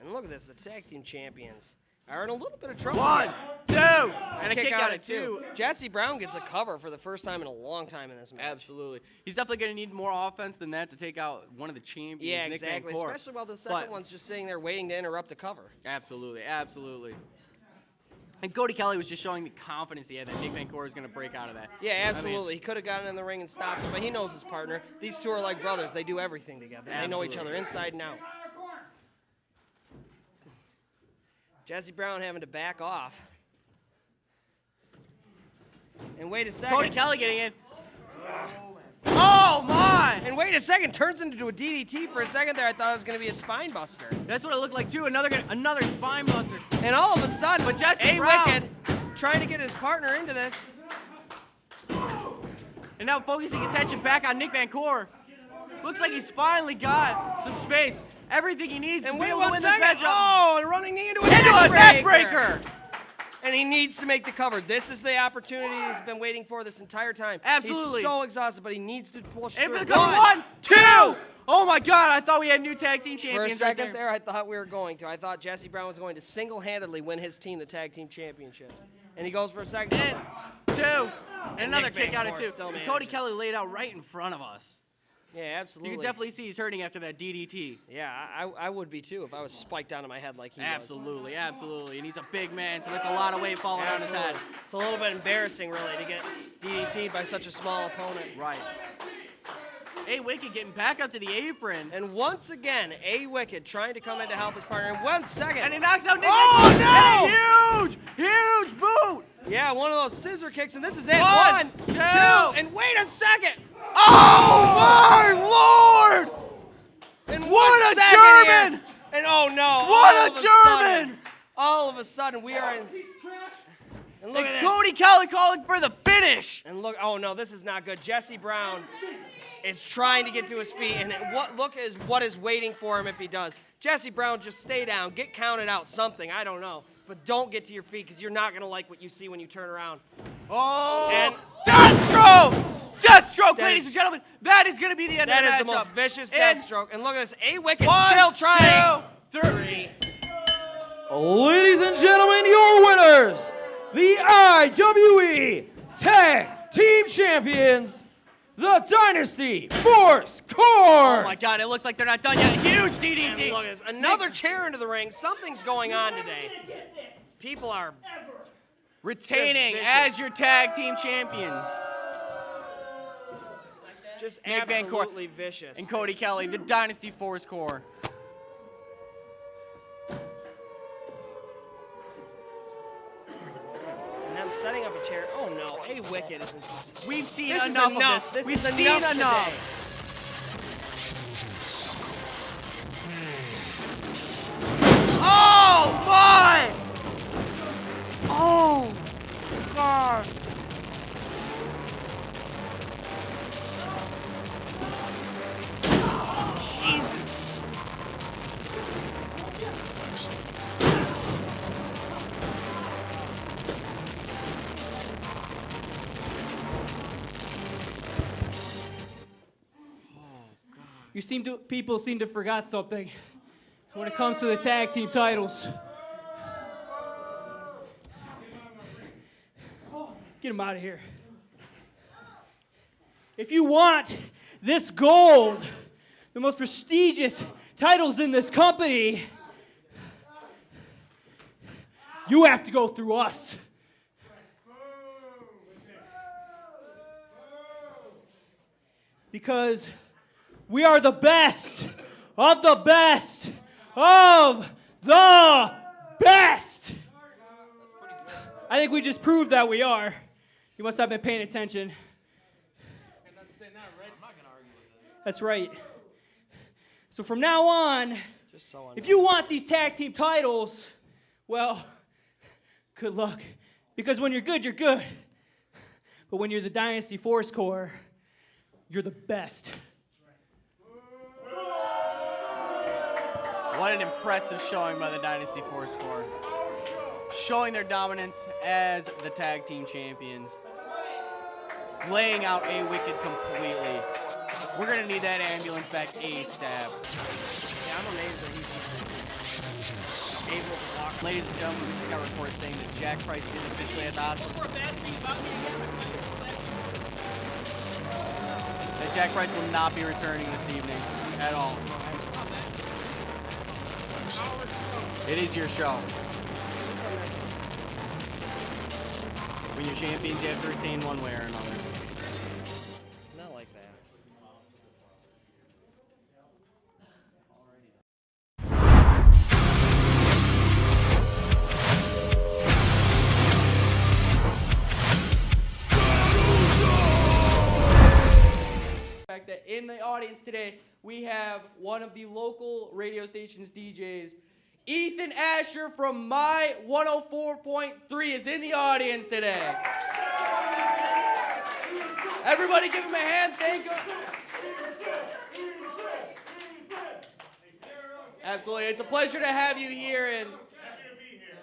And look at this. The tag team champions are in a little bit of trouble. 1, 2, and a Kick kick out at 2. Jesse Brown gets a cover for the first time in a long time in this match. Absolutely. He's definitely going to need more offense than that to take out one of the champions, Yeah, Nick exactly. Van Coor. Especially while the second one's just sitting there waiting to interrupt the cover. Absolutely. And Cody Kelly was just showing the confidence he had that Nick Van Coor is going to break out of that. Yeah, absolutely. He could have gotten in the ring and stopped it, but he knows his partner. These two are like brothers. They do everything together. They know each Absolutely. other inside and out. Jesse Brown having to back off. And wait a second. Cody Kelly getting in. Oh my! And wait a second. Turns into a DDT for a second there. I thought it was going to be a spine buster. That's what it looked like too. Another spine buster. And all of a sudden, But Jesse Brown- A-Wicked trying to get his partner into this. And now focusing attention back on Nick Van Coor. Looks like he's finally got some space. Everything he needs to And be wait able to 1 win this second. matchup. Oh, and running knee into a Neck breaker. And he needs to make the cover. This is the opportunity he's been waiting for this entire time. Absolutely. He's so exhausted, but he needs to push And through. for the cover, 1, 2. Oh my God! I thought we had new tag team For a champions second right there, I thought we were going to. I thought Jesse Brown was going to single-handedly win his team the tag team championships. And he goes for a second. And 2. And another Nick kick Van out at Coor 2. still And Cody manages. Kelly laid out right in front of us. Yeah, absolutely. You can definitely see he's hurting after that DDT. Yeah, I would be too if I was spiked onto my head like he was. Absolutely. And he's a big man, so that's a lot of weight falling on his head. Absolutely. It's a little bit embarrassing, really, to get DDT'd by such a small opponent. Right. A-Wicked getting back up to the apron. And once again, A-Wicked trying to come in to help his partner in 1 second. And he knocks out Nick. Oh, no! Huge boot! Yeah, one of those scissor kicks, and this is it. 1, 2, and wait a second. Oh my Lord! And What one a second German! here, And oh no! What a German! All of a sudden, we are in. And look at this. Cody Kelly calling for the finish. And look, oh no, this is not good. Jesse Brown is trying to get to his feet, and look is what is waiting for him if he does. Jesse Brown, just stay down, get counted out, something, I don't know. But don't get to your feet, because you're not going to like what you see when you turn around. Oh, and Deathstroke! Deathstroke, ladies and gentlemen. That is going to be the end of the matchup. That is the most vicious Deathstroke. And look at this, A-Wicked 1, still trying. 2, 3. Ladies and gentlemen, your winners, the IWE Tag Team Champions, the Dynasty Force Core. Oh my God, it looks like they're not done yet. Huge DDT. And look at this, another chair into the ring. Something's going on today. People are retaining as your tag team champions. Just Nick Van Cor absolutely vicious. and Cody Kelly, the Dynasty Force Core. And them setting up a chair. Oh no, A-Wicked is insane. We've seen This is enough of enough. this. This We've is seen enough enough. today. Oh my! Oh God! Jesus! People seem to forgot something when it comes to the tag team titles. Get him out of here. If you want this gold, the most prestigious titles in this company, you have to go through us. Because we are the best of the best of the best. I think we just proved that we are. You must have been paying attention. That's right. So from now on, if you want these tag team titles, well, good luck. Because when you're good, you're good. But when you're the Dynasty Force Core, you're the best. What an impressive showing by the Dynasty Force Core. Showing their dominance as the tag team champions. Laying out A-Wicked completely. We're going to need that ambulance back ASAP. Yeah, I'm amazed that he's able to walk. Ladies and gentlemen, we just got reports saying that Jack Price is officially at the hospital. That Jack Price will not be returning this evening at all. It is your show. When you're champions, you have to retain one way or another. Not like that. Fact that in the audience today, we have one of the local radio station's DJs, Ethan Asher from My 104.3 is in the audience today. Everybody give him a hand, thank him. Absolutely, it's a pleasure to have you here. And Happy to be here.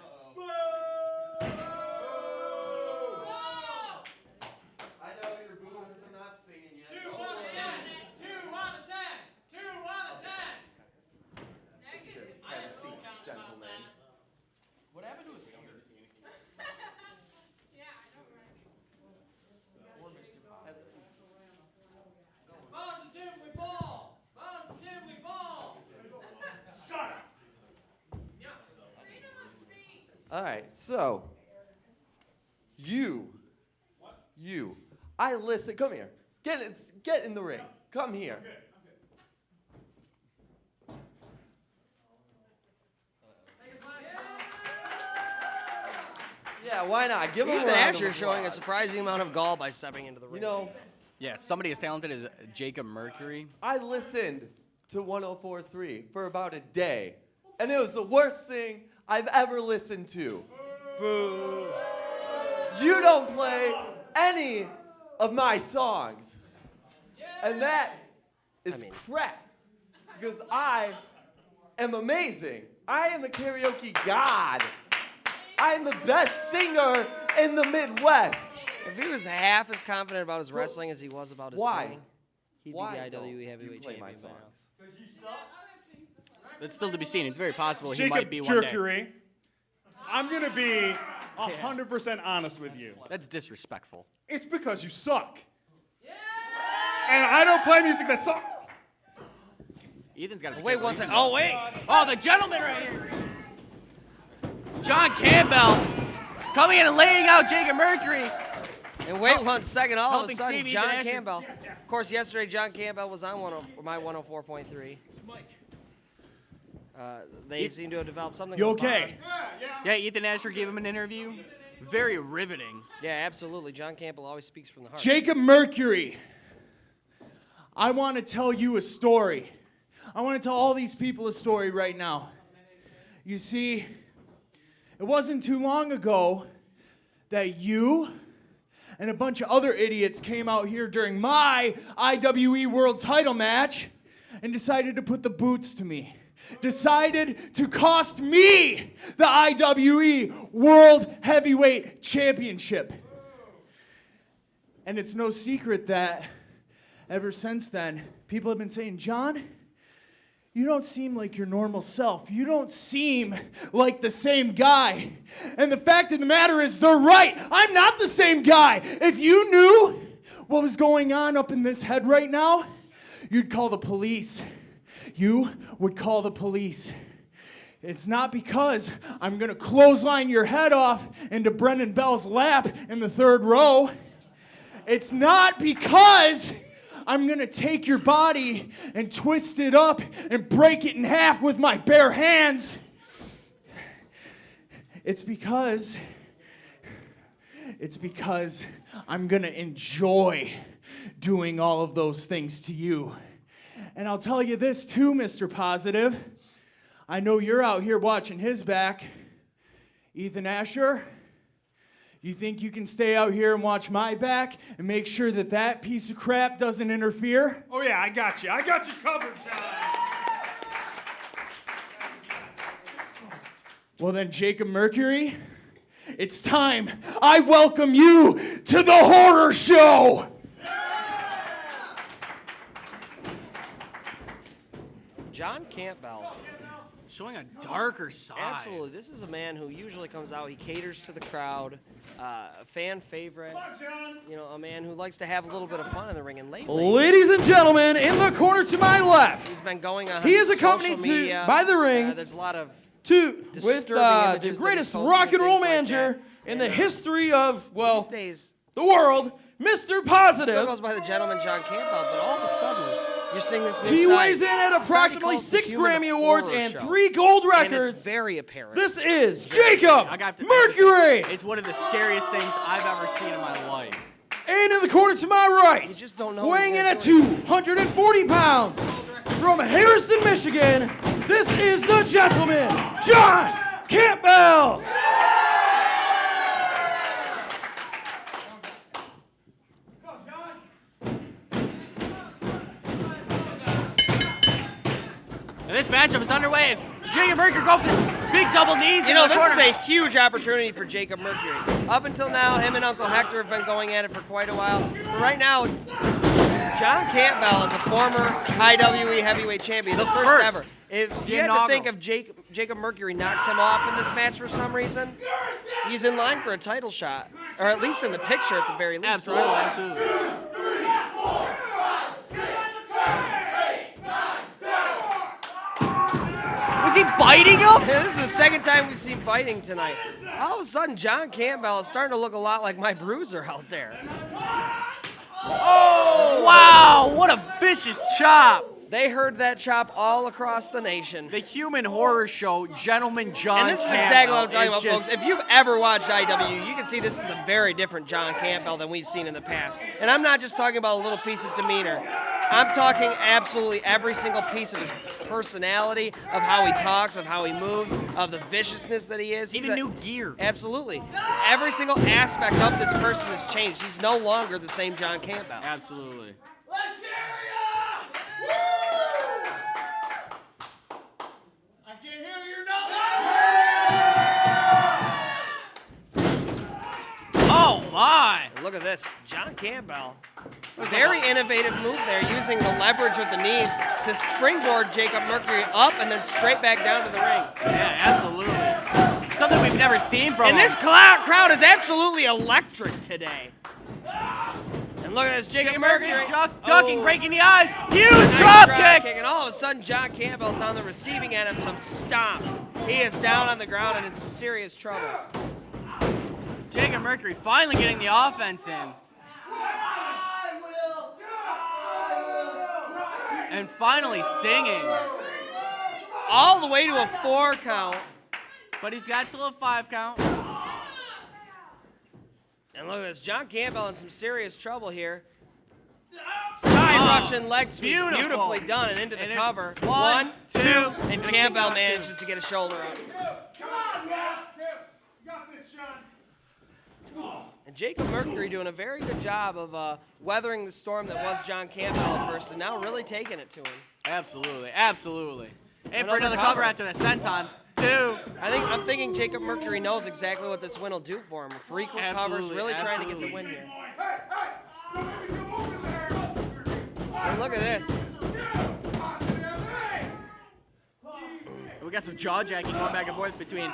I know you're booing because I'm not singing yet. 2 on the 10. 2 on the 10. 2 on the 10. Gentlemen. what happened to his Positively ball. Positively ball. Shut up. All right, so you, I listen. Come here. Get in the ring. Come here. Yeah, why not? Give him a Ethan round Asher of showing a applause. surprising amount of gall by stepping into the ring. You know, Yeah, somebody as talented as Jacob Mercury. I listened to 104.3 for about a day. and it was the worst thing I've ever listened to. Boo. You don't play any of my songs. And that is crap. Because I am amazing. I am a karaoke god. I am the best singer in the Midwest. If he was half as confident about his wrestling as he was about his singing, he'd Why be the don't IWE heavyweight you play champion my by now. songs? That's still to be seen. It's very possible he Jacob might be one day. Mercury, I'm going to be 100% honest with you. That's disrespectful. It's because you suck. And I don't play music that sucks. Ethan's got to be Wait careful. one second. Oh, wait. Oh, the gentleman right here. John Campbell coming in and laying out Jacob Mercury. And wait 1 second, all of a helping sudden, save John Ethan Asher. Campbell. Of course, yesterday, John Campbell was on my 104.3. They seem to have developed something. You of a okay? bond. Yeah, Ethan Asher gave him an interview. Very riveting. Yeah, absolutely. John Campbell always speaks from the heart. Jacob Mercury, I want to tell you a story. I want to tell all these people a story right now. You see, it wasn't too long ago that you and a bunch of other idiots came out here during my IWE World title match and decided to put the boots to me. Decided to cost me the IWE World Heavyweight Championship. And it's no secret that ever since then, people have been saying, John, you don't seem like your normal self. You don't seem like the same guy. And the fact of the matter is, they're right. I'm not the same guy. If you knew what was going on up in this head right now, you'd call the police. You would call the police. It's not because I'm going to clothesline your head off into Brendan Bell's lap in the third row. It's not because I'm going to take your body and twist it up and break it in half with my bare hands. It's because I'm going to enjoy doing all of those things to you. And I'll tell you this too, Mr. Positive. I know you're out here watching his back. Ethan Asher, you think you can stay out here and watch my back and make sure that that piece of crap doesn't interfere? Oh, yeah, I got you. I got you covered, John. Well, then, Jacob Mercury, it's time. I welcome you to the horror show. John Campbell. Showing a darker side. Absolutely. This is a man who usually comes out, he caters to the crowd, a fan favorite, you know, a man who likes to have a little bit of fun in the ring. And lately, Ladies and gentlemen, in the corner to my left, he's been going on he is social accompanied media. by the ring There's a lot of with disturbing the images that greatest he's posting rock and and roll things like manager that. in the And, history of, well, these days, the world, Mr. still Positive. goes by the gentleman John Campbell, but all of a sudden, you're seeing this new He side. weighs in at Society approximately calls the 6 human Grammy Awards horror and show. 3 gold And records. it's very apparent. This is Jacob I got to Mercury. It's one of the scariest things I've ever seen in my life. And in the corner to my right, You just don't know what weighing he's in gonna at do. 240 pounds, from Harrison, Michigan, this is the gentleman, John Campbell. And this matchup is underway, and Jacob Mercury go for the big double knees. You know, this is a huge opportunity for Jacob Mercury. Up until now, him and Uncle Hector have been going at it for quite a while. But right now, John Campbell is a former IWE heavyweight champion, the first ever. If you had to think of Jacob Mercury knocks him off in this match for some reason, he's in line for a title shot, or at least in the picture at the very least. Absolutely, absolutely. Was he biting him? This is the second time we've seen biting tonight. All of a sudden, John Campbell is starting to look a lot like my bruiser out there. Oh, wow, what a vicious chop. They heard that chop all across the nation. The human horror show, Gentleman John And this is Campbell exactly what I'm talking about, just- folks. If you've ever watched IWE, you can see this is a very different John Campbell than we've seen in the past. And I'm not just talking about a little piece of demeanor. I'm talking absolutely every single piece of his personality, of how he talks, of how he moves, of the viciousness that he is. Even new gear. Absolutely. Every single aspect of this person has changed. He's no longer the same John Campbell. Absolutely. Let's hear ya! I can hear your Oh my! Look at this, John Campbell. Very innovative move there, using the leverage of the knees to springboard Jacob Mercury up and then straight back down to the ring. Yeah, absolutely. Something we've never seen from And him. this crowd is absolutely electric today. And look at this, Jacob Mercury. Ducking, breaking the eyes. Huge Nice drop drop kick. And all of a sudden, John Campbell's on the receiving end of some stomps. He is down on the ground and in some serious trouble. Jacob Mercury finally getting the offense in. And finally singing. All the way to a 4 count. But he's got till a 5 count. And look at this, John Campbell in some serious trouble here. Side Russian leg sweep, beautifully done and into the cover. 1, 2, and Campbell manages to get a shoulder up. Come on, Ralph. You got this, John. And Jacob Mercury doing a very good job of weathering the storm that was John Campbell at first, and now really taking it to him. Absolutely, absolutely. And for Another another cover cover. after the senton. 2. I'm thinking Jacob Mercury knows exactly what this win will do for him. Frequent covers, Absolutely, really trying to get the win here. And look at this. We got some jaw jacking going back and forth between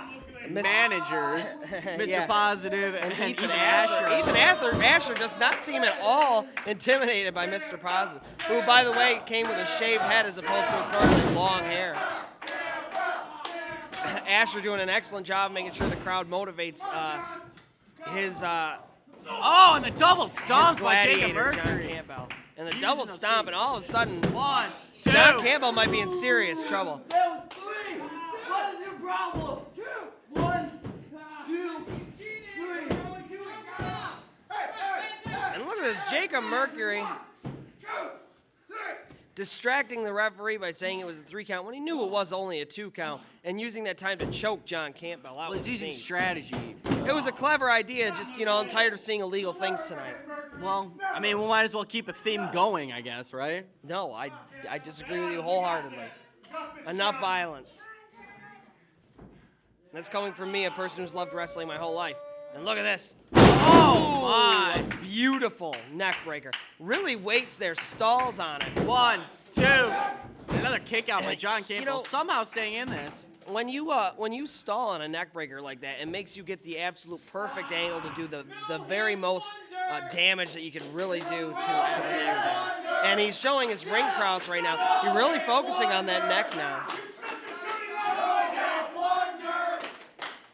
Miss- managers, Mr. Yeah. Positive and Ethan Asher. Ethan Asher does not seem at all intimidated by Mr. Positive, who, by the way, came with a shaved head as opposed to his normally long hair. Asher doing an excellent job making sure the crowd motivates his Oh, and the double stomp by Jacob gladiator, John Mercury. Campbell. And the double stomp, and all of a sudden, 1, 2. John Campbell might be in serious trouble. That was 3. What is your problem? 1, 2, 3. And look at this, Jacob Mercury distracting the referee by saying it was a 3 count when he knew it was only a 2 count, and using that time to choke John Campbell out. Well, with he's using the knees. strategy. It was a clever idea, just, I'm tired of seeing illegal things tonight. Well, I mean, we might as well keep a theme going, I guess, right? No, I disagree with you wholeheartedly. Enough violence. That's coming from me, a person who's loved wrestling my whole life. And look at this. Oh, my. A beautiful neck breaker. Really waits there, stalls on it. 1, 2. Another kick out by John Campbell, somehow staying in this. When you stall on a neck breaker like that, it makes you get the absolute perfect angle to do the very most damage that you can really do to the And he's showing his ring prowess right now. You're really focusing on that neck now.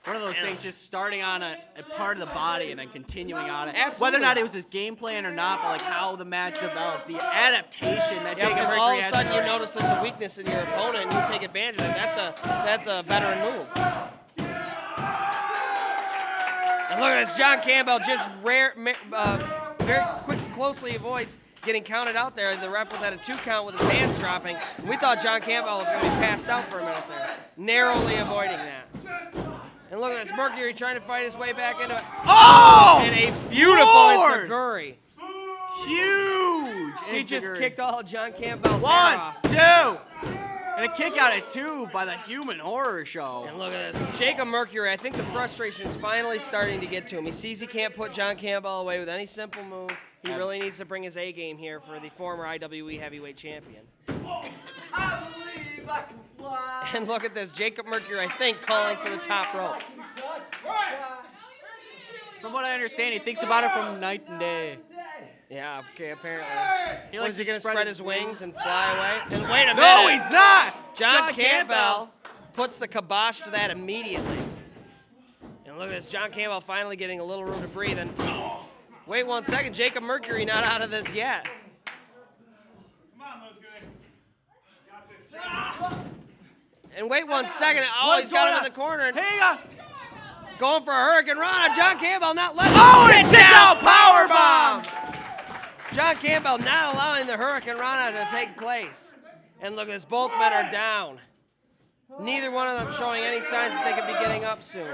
One of those things just starting on a part of the body and then continuing on it. Absolutely. Whether or not it was his game plan or not, but like how the match develops, the adaptation that Jacob Yeah, Mercury all of a has sudden to you it. notice there's a weakness in your opponent and you take advantage of it. That's a veteran move. And look at this, John Campbell just very closely avoids getting counted out there. The ref was at a 2 count with his hands dropping. And we thought John Campbell was going to be passed out for a minute there, narrowly avoiding that. And look at this, Mercury trying to fight his way back into it. Oh! And a beautiful Lord! enziguri. Huge! He just enziguri. kicked all of John Campbell's 1, hair off. 2. And a kick out at 2 by the Human Horror Show. And look at this. Jacob Mercury, I think the frustration is finally starting to get to him. He sees he can't put John Campbell away with any simple move. He really needs to bring his A game here for the former IWE heavyweight champion. I believe I can fly. And look at this. Jacob Mercury, I think, calling for the top rope. From what I understand, he thinks about it from night and day. Yeah, okay, apparently. He What, likes is he to going to spread spread his his wings wings. and fly away? And wait a minute. No, he's not! John Campbell puts the kibosh to that immediately. And look at this. John Campbell finally getting a little room to breathe. And wait 1 second. Jacob Mercury not out of this yet. Come on, look good. Got this. And wait 1 second. Oh, he's got him in the corner. And Hang on. going for a Hurricane Rana. John Campbell not letting Oh, him and sit down powerbomb! John John Campbell not allowing the Hurricane Rana to take place. And look at this, both men are down. Neither one of them showing any signs that they could be getting up soon.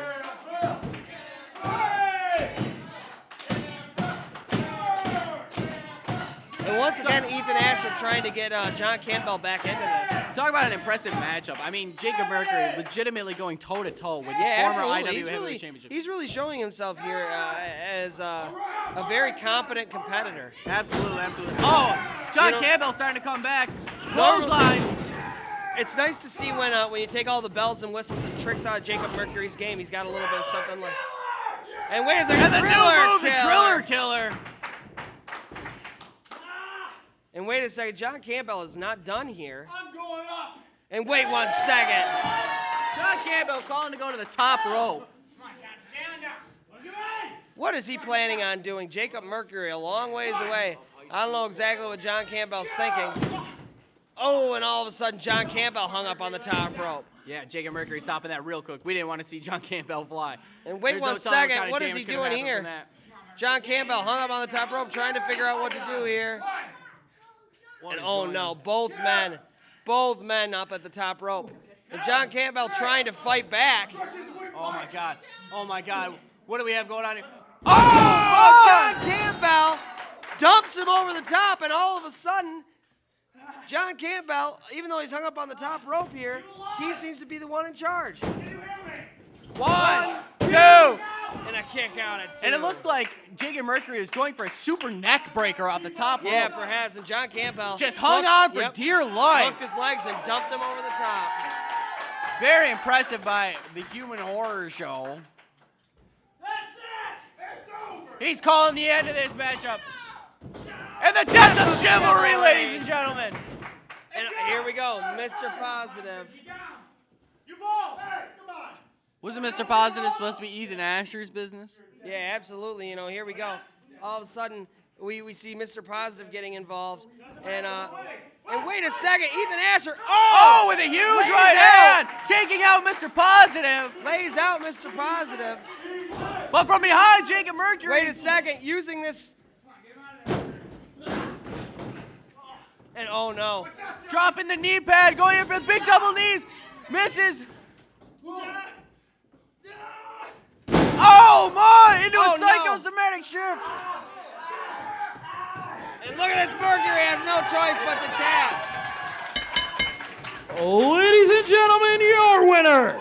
And once again, Ethan Asher trying to get John Campbell back into this. Talk about an impressive matchup. I mean, Jacob Mercury legitimately going toe-to-toe with the former absolutely. IWE Heavyweight Championship. He's really showing himself here as a very competent competitor. Absolutely, absolutely. Oh, John Campbell starting to come back. Clotheslines. It's nice to see when you take all the bells and whistles and tricks out of Jacob Mercury's game, he's got a little bit of something like. And wait a second, and the new move, the Driller Killer. And wait a second, John Campbell is not done here. I'm going up. And wait 1 second. John Campbell calling to go to the top rope. What is he planning on doing? Jacob Mercury a long ways away. I don't know exactly what John Campbell's thinking. Oh, and all of a sudden, John Campbell hung up on the top rope. Yeah, Jacob Mercury stopping that real quick. We didn't want to see John Campbell fly. And wait 1 second, what is he doing here? John Campbell hung up on the top rope trying to figure out what to do here. And oh no, both men up at the top rope. And John Campbell trying to fight back. Oh my God, oh my God. What do we have going on here? Oh, John Campbell dumps him over the top, and all of a sudden, John Campbell, even though he's hung up on the top rope here, he seems to be the one in charge. 1, 2. And a kick out at 2. And it looked like Jacob Mercury was going for a super neck breaker off the top rope. Yeah, perhaps. And John Campbell just hung on for dear life. Hooked his legs and dumped him over the top. Very impressive by the Human Horror Show. That's it. It's over. He's calling the end of this matchup. And the death of chivalry, ladies and gentlemen. And here we go, Mr. Positive. You ball. Hey, come on. Wasn't Mr. Positive supposed to be Ethan Asher's business? Yeah, absolutely. You know, here we go. All of a sudden, we see Mr. Positive getting involved. And wait a second, Ethan Asher. Oh, with a huge right hand, taking out Mr. Positive. Lays out Mr. Positive. But from behind, Jacob Mercury. Wait a second, using this. And oh no. Dropping the knee pad, going in for the big double knees. Misses. Oh my! Into a psychosomatic shift. And look at this, Mercury has no choice but to tap. Ladies and gentlemen, your winner,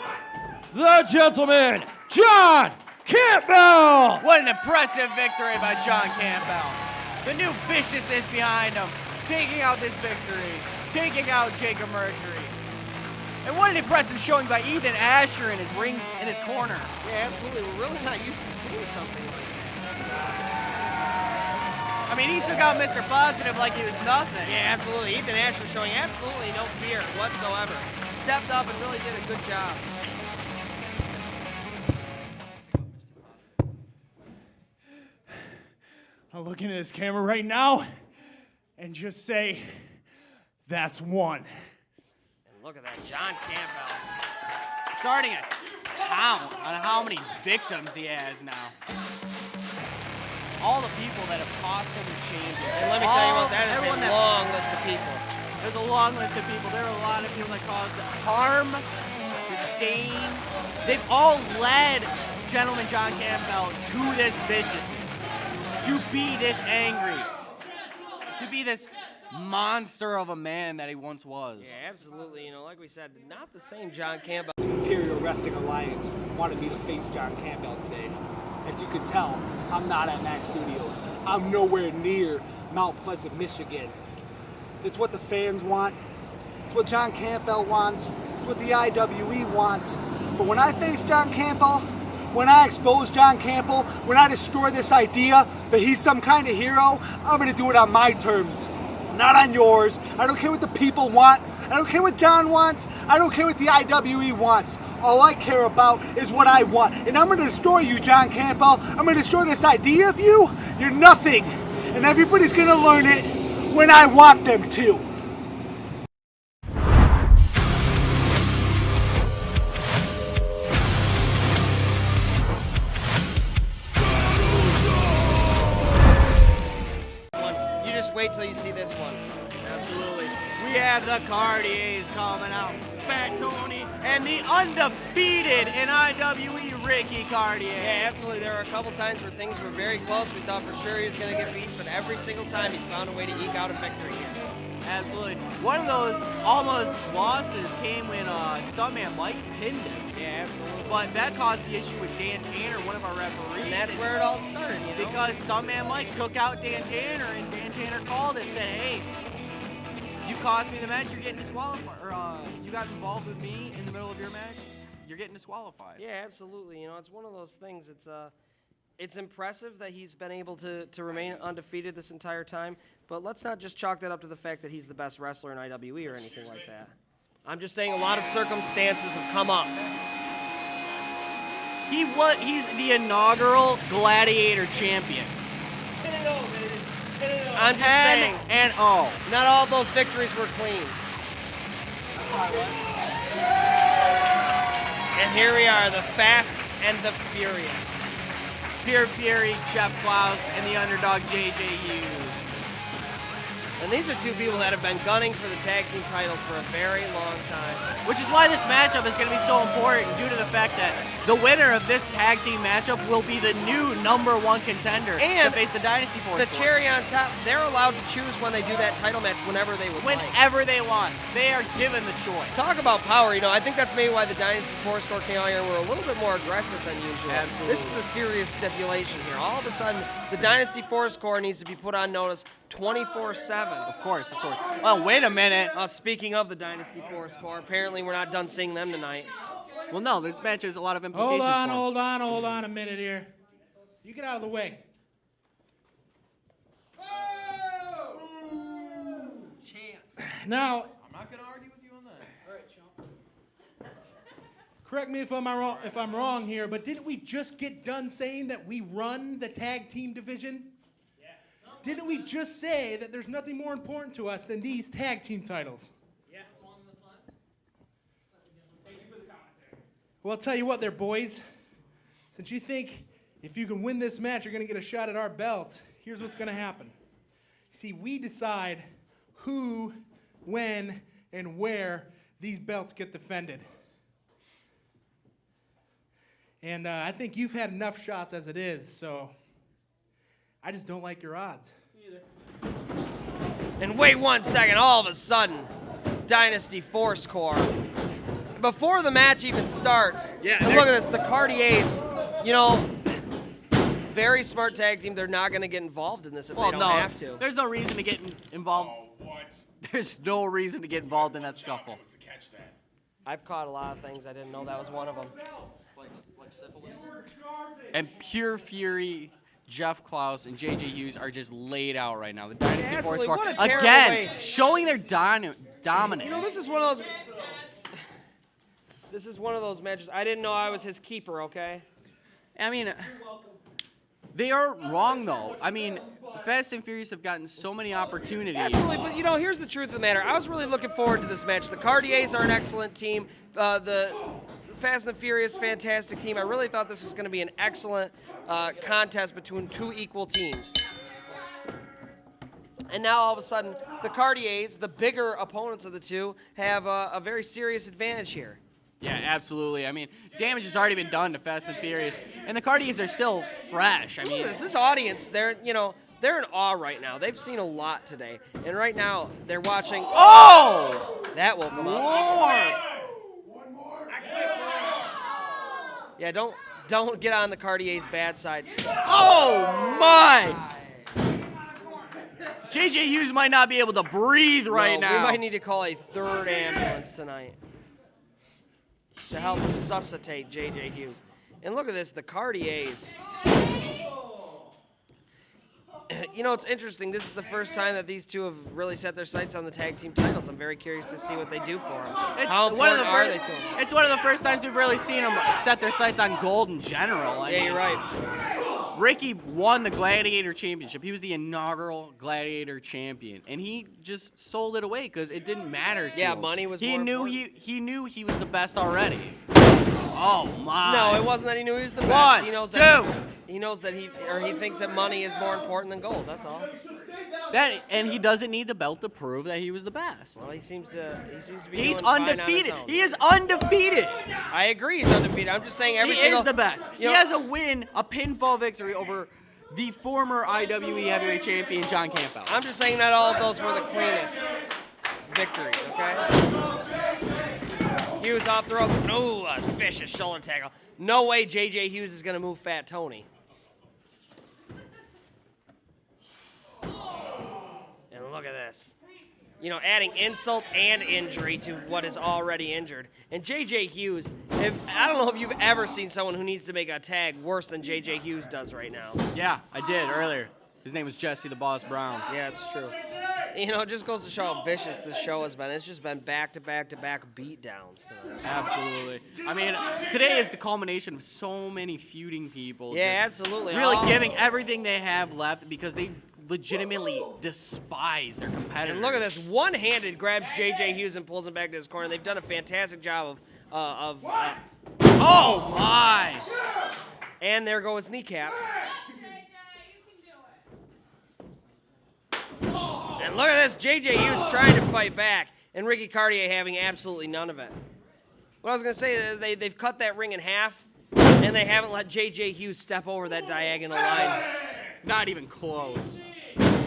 the gentleman, John Campbell. What an impressive victory by John Campbell. The new viciousness behind him, taking out this victory, taking out Jacob Mercury. And what an impressive showing by Ethan Asher in his ring, in his corner. Yeah, absolutely. We're really not used to seeing something like that. I mean, he took out Mr. Positive like he was nothing. Yeah, absolutely. Ethan Asher showing absolutely no fear whatsoever. Stepped up and really did a good job. I'm looking at this camera right now and just say, that's one. Look at that, John Campbell. Starting a count on how many victims he has now. All the people that have cost him the championship. And let me tell you what, that is a long list of people. There's a long list of people. There are a lot of people that caused harm, disdain. They've all led gentleman John Campbell to this viciousness, to be this angry, to be this monster of a man that he once was. Yeah, absolutely. You know, like we said, not the same John Campbell. Imperial Wrestling Alliance wanted me to face John Campbell today. As you can tell, I'm not at Max Studios. I'm nowhere near Mount Pleasant, Michigan. It's what the fans want. It's what John Campbell wants. It's what the IWE wants. But when I face John Campbell, when I expose John Campbell, when I destroy this idea that he's some kind of hero, I'm going to do it on my terms. Not on yours. I don't care what the people want. I don't care what John wants. I don't care what the IWE wants. All I care about is what I want. And I'm going to destroy you, John Campbell. I'm going to destroy this idea of you. You're nothing. And everybody's going to learn it when I want them to. You just wait till you see this one. Absolutely. We have the Caurdieas coming out. Fat Tony and the undefeated in IWE, Ricky Caurdiea. Yeah, absolutely. There were a couple times where things were very close. We thought for sure he was going to get beat, but every single time he's found a way to eke out a victory here. Absolutely. One of those almost losses came when Stuntman Mike pinned him. Yeah, absolutely. But that caused the issue with Dan Tanner, one of our referees. And that's where it all started, you know? Because Stuntman Mike took out Dan Tanner, and Dan Tanner called and said, hey, you cost me the match, you're getting disqualified. Or you got involved with me in the middle of your match, you're getting disqualified. Yeah, absolutely. You know, it's one of those things. It's impressive that he's been able to remain undefeated this entire time, but let's not just chalk that up to the fact that he's the best wrestler in IWE or anything like that. I'm just saying a lot of circumstances have come up. He's the inaugural Gladiator Champion. I'm just saying. 10-0. Not all of those victories were clean. And here we are, the Fast and the Furious. Pure Fury, Jeff Klaus, and the underdog JJ Hughes. And these are two people that have been gunning for the tag team titles for a very long time. Which is why this matchup is going to be so important due to the fact that the winner of this tag team matchup will be the new #1 contender to face the Dynasty Force. The cherry on top, they're allowed to choose when they do that title match whenever they would like. Whenever they want. They are given the choice. Talk about power, you know, I think that's maybe why the Dynasty Force Score came out here and were a little bit more aggressive than usual. Absolutely. This is a serious stipulation here. All of a sudden, the Dynasty Force Score needs to be put on notice 24/7. Of course, of course. Well, wait a minute. Speaking of the Dynasty Force Score, apparently we're not done seeing them tonight. Well, no, this match has a lot of implications. Hold on a minute here. You get out of the way. Now, I'm not going to argue with you on that. all right, chump. Correct me if I'm wrong here, but didn't we just get done saying that we run the tag team division? Didn't we just say that there's nothing more important to us than these tag team titles? Yeah. Well, I'll tell you what there, boys. Since you think if you can win this match, you're going to get a shot at our belts, here's what's going to happen. See, we decide who, when, and where these belts get defended. And I think you've had enough shots as it is, so I just don't like your odds. And wait 1 second, all of a sudden, Dynasty Force Corps. Before the match even starts, and look at this, the Caurdieas, you know, very smart tag team. They're not going to get involved in this if they don't have to. There's no reason to get involved. Oh, what? There's no reason to get involved in that scuffle. To catch that. I've caught a lot of things. I didn't know that was one of them. Like syphilis. And Pure Fury, Jeff Klaus, and JJ Hughes are just laid out right now. The Dynasty Force Corps, again, showing their dominance. You know, this is one of those... This is one of those matches. I didn't know I was his keeper, okay? I mean, they are wrong, though. I mean, Fast and Furious have gotten so many opportunities. Absolutely, but you know, here's the truth of the matter. I was really looking forward to this match. The Caurdieas are an excellent team. The Fast and Furious, fantastic team. I really thought this was going to be an excellent contest between two equal teams. And now all of a sudden, the Caurdieas, the bigger opponents of the two, have a very serious advantage here. Yeah, absolutely. I mean, damage has already been done to Fast and Furious, and the Caurdieas are still fresh. I mean, this audience, they're in awe right now. They've seen a lot today, and right now they're watching. Oh! That woke them up. One more. Yeah, don't get on the Caurdiea's bad side. Oh my! JJ Hughes might not be able to breathe right now. We might need to call a third ambulance tonight to help resuscitate JJ Hughes. And look at this, the Caurdieas. You know, it's interesting. This is the first time that these two have really set their sights on the tag team titles. I'm very curious to see what they do for them. How important are they to them? It's one of the first times we've really seen them set their sights on gold in general. Yeah, you're right. Ricky won the Gladiator Championship. He was the inaugural Gladiator Champion, and he just sold it away because it didn't matter to him. Money was he more knew important. he knew he was the best already. Oh my. No, it wasn't that he knew he was the best. One, He knows two. He knows that he thinks that money is more important than gold. That's all. And he doesn't need the belt to prove that he was the best. Well, he seems to be He's doing fine on his undefeated. own. He is undefeated. I agree, he's undefeated. I'm just saying every He single. is the best. He You know, has a win, a pinfall victory over the former IWE heavyweight champion John Campbell. I'm just saying not all of those were the cleanest victories. Okay. Hughes off the ropes. Ooh, a vicious shoulder tackle. No way JJ Hughes is gonna move Fat Tony. And look at this. You know, adding insult and injury to what is already injured. And JJ Hughes, I don't know if you've ever seen someone who needs to make a tag worse than JJ Hughes does right now. Yeah, I did earlier. His name was Jesse the Boss Brown. Yeah, it's true. You know, it just goes to show how vicious this show has been. It's just been back-to-back-to-back beatdowns. Absolutely. I mean, today is the culmination of so many feuding people. Yeah, just absolutely. Really All- giving everything they have left because they legitimately despise their competitors. And look at this. One-handed grabs JJ Hughes and pulls him back to his corner. They've done a fantastic job of oh, my! And there go his kneecaps. And look at this, JJ Hughes trying to fight back, and Ricky Caurdiea having absolutely none of it. What I was going to say, they've cut that ring in half, and they haven't let JJ Hughes step over that diagonal line. Not even close.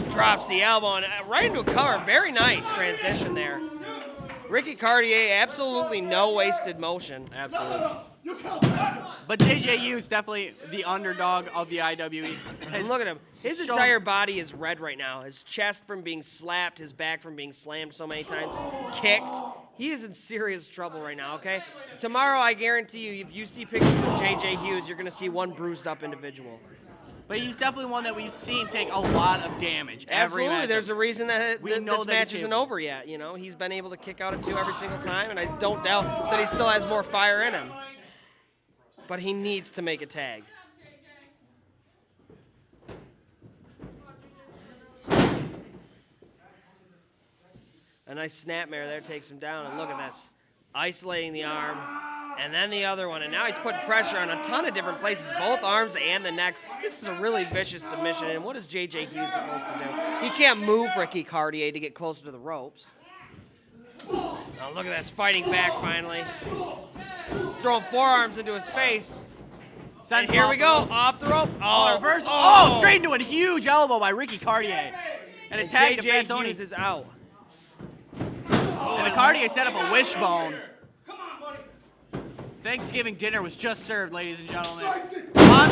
Drops the elbow, and right into a cover. Very nice transition there. Ricky Caurdiea, absolutely no wasted motion. Absolutely. But JJ Hughes, definitely the underdog of the IWE. And look at him. His entire body is red right now. His chest from being slapped, his back from being slammed so many times, kicked. He is in serious trouble right now, okay? Tomorrow, I guarantee you, if you see pictures of JJ Hughes, you're going to see one bruised up individual. But he's definitely one that we've seen take a lot of damage every Absolutely. matchup. There's a reason that We know this that match he's isn't capable. over yet. You know, he's been able to kick out at 2 every single time, and I don't doubt that he still has more fire in him. But he needs to make a tag. A nice snapmare there takes him down, and look at this. Isolating the arm, and then the other one, and now he's putting pressure on a ton of different places, both arms and the neck. This is a really vicious submission, and what is JJ Hughes supposed to do? He can't move Ricky Caurdiea to get closer to the ropes. Now look at this, fighting back finally. Throwing forearms into his face. And here we go, off the rope. Oh, reverse. Oh, straight into a huge elbow by Ricky Caurdiea. And a tag to Fat JJ Tony. Hughes is out. And the Caurdiea set up a wishbone. Thanksgiving dinner was just served, ladies and gentlemen. On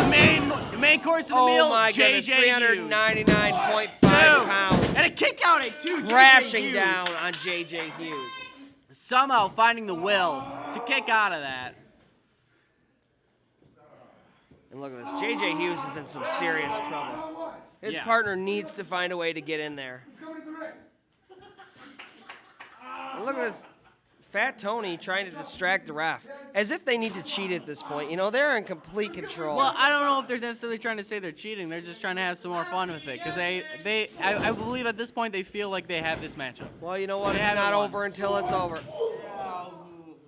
the main course of the meal, Oh my goodness, JJ 399.5 pounds. And a kick out at 2, Crashing JJ Hughes. down on JJ Hughes. Somehow finding the will to kick out of that. And look at this, JJ Hughes is in some serious trouble. His Yeah. partner needs to find a way to get in there. And look at this, Fat Tony trying to distract the ref, as if they need to cheat at this point. You know, they're in complete control. Well, I don't know if they're necessarily trying to say they're cheating. They're just trying to have some more fun with it. Because I believe at this point they feel like they have this matchup. Well, you know what? They It's haven't not won. over until it's over.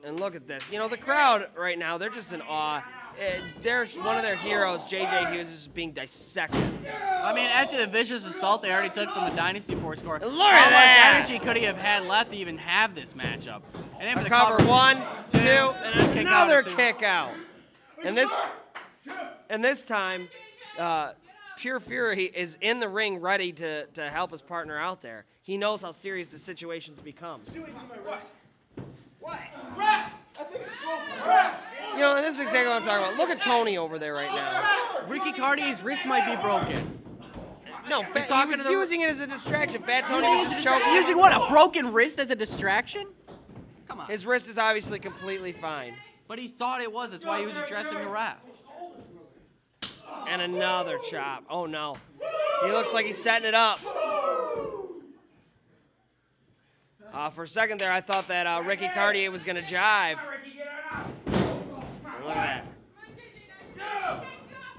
And look at this. You know, the crowd right now, they're just in awe. One of their heroes, JJ Hughes, is being dissected. I mean, after the vicious assault they already took from the Dynasty 4 score, Look how at much that! energy could he have had left to even have this matchup? And then for A the cover, 1, 2, and then kick another out at 2. kick out. And this time, Pure Fury is in the ring ready to help his partner out there. He knows how serious the situation's become. You know, and this is exactly what I'm talking about. Look at Tony over there right now. Ricky Caurdiea's wrist might be broken. No, he was using it as a distraction. Fat Tony was Using what, a broken wrist as a distraction? Come on. His wrist is obviously completely fine. But he thought it was. That's why he was addressing the ref. And another chop. Oh, no. He looks like he's setting it up. For a second there, I thought that Ricky Caurdiea was going to jive. Look at that.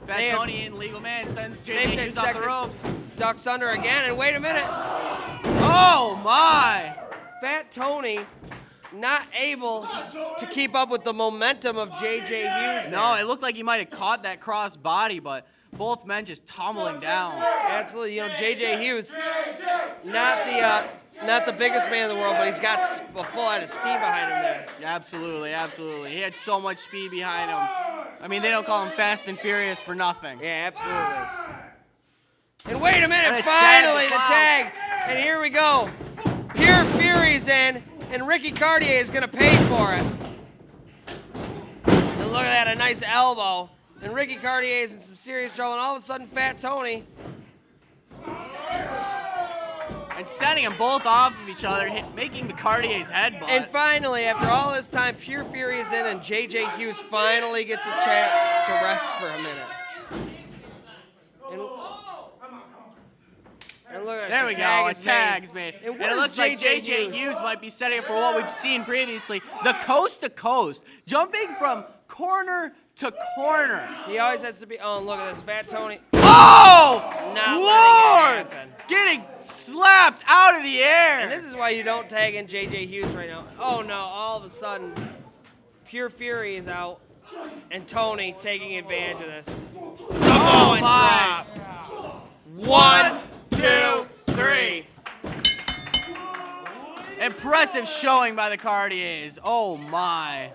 Fat Tony in legal man sends JJ Hughes off the ropes. Ducks under again, and wait a minute. Oh, my. Fat Tony not able to keep up with the momentum of J.J. Hughes. No, it looked like he might have caught that cross body, but both men just tumbling down. Absolutely, you know, J.J. Hughes, not the biggest man in the world, but he's got a full head of steam behind him there. Absolutely, absolutely. He had so much speed behind him. I mean, they don't call him Fast and Furious for nothing. Yeah, absolutely. And wait a minute, And finally the wow. tag. And here we go. Pure Fury's in, and Ricky Caurdiea is gonna pay for it. And look at that, a nice elbow. And Ricky Caurdiea is in some serious trouble, and all of a sudden, Fat Tony. And sending them both off of each other, making the Caurdiea's head butt. And finally, after all this time, Pure Fury is in, and J.J. Hughes finally gets a chance to rest for a minute. And look at there we go, a tag's made. And it looks like J.J. Hughes might be setting up for what we've seen previously, the coast-to-coast, jumping from corner to corner. He always has to be, oh, look at this, Fat Tony. Oh, Not Lord! letting it happen. Getting slapped out of the air. And this is why you don't tag in J.J. Hughes right now. Oh, no, all of a sudden, Pure Fury is out, and Tony taking advantage of this. Samoan drop. 1, 2, 3. Impressive showing by the Caurdieas. Oh, my.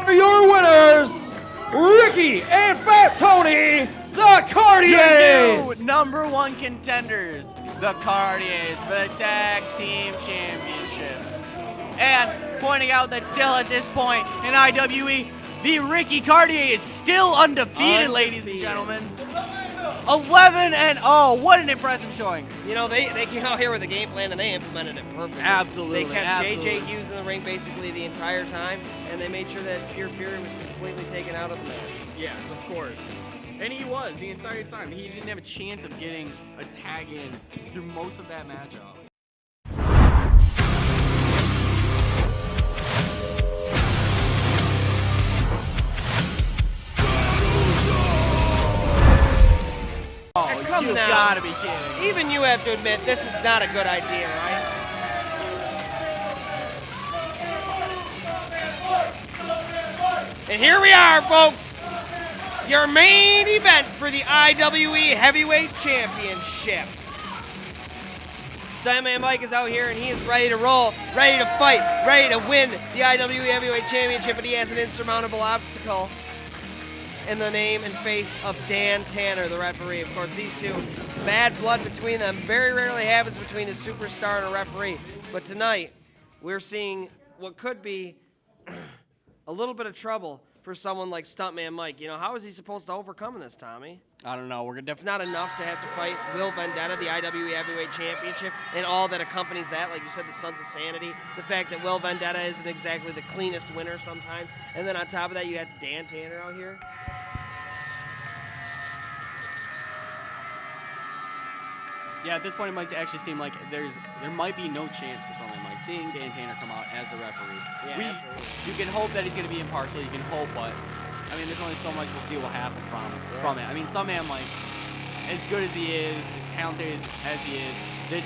For your winners, Ricky and Fat Tony, the Caurdieas. New #1 contenders, the Caurdieas, for the Tag Team Championships. And pointing out that still at this point in IWE, the Ricky Caurdiea is still undefeated, ladies and gentlemen. 11-0. What an impressive showing. You know, they came out here with a game plan and they implemented it perfectly. Absolutely. They kept absolutely. J.J. Hughes in the ring basically the entire time, and they made sure that Pure Fury was completely taken out of the match. Yes, of course. And he was the entire time. He didn't have a chance of getting a tag in through most of that matchup. Oh, Come you now. gotta be kidding. Even you have to admit this is not a good idea, right? And here we are, folks. Your main event for the IWE Heavyweight Championship. Stuntman Mike is out here and he is ready to roll, ready to fight, ready to win the IWE Heavyweight Championship, but he has an insurmountable obstacle in the name and face of Dan Tanner, the referee. Of course, these two, bad blood between them. Very rarely happens between a superstar and a referee. But tonight, we're seeing what could be a little bit of trouble for someone like Stuntman Mike. You know, how is he supposed to overcome this, Tommy? I don't know. We're gonna It's not enough to have to fight Will Vendetta, the IWE Heavyweight Championship, and all that accompanies that. Like you said, the Sons of Sanity, the fact that Will Vendetta isn't exactly the cleanest winner sometimes, and then on top of that, you had Dan Tanner out here. Yeah, at this point, it might actually seem like there might be no chance for something like seeing Dan Tanner come out as the referee. Yeah, absolutely. You can hope that he's going to be impartial. You can hope, but I mean, there's only so much we'll see will happen from it. I mean, Stuntman, like, as good as he is, as talented as he is, that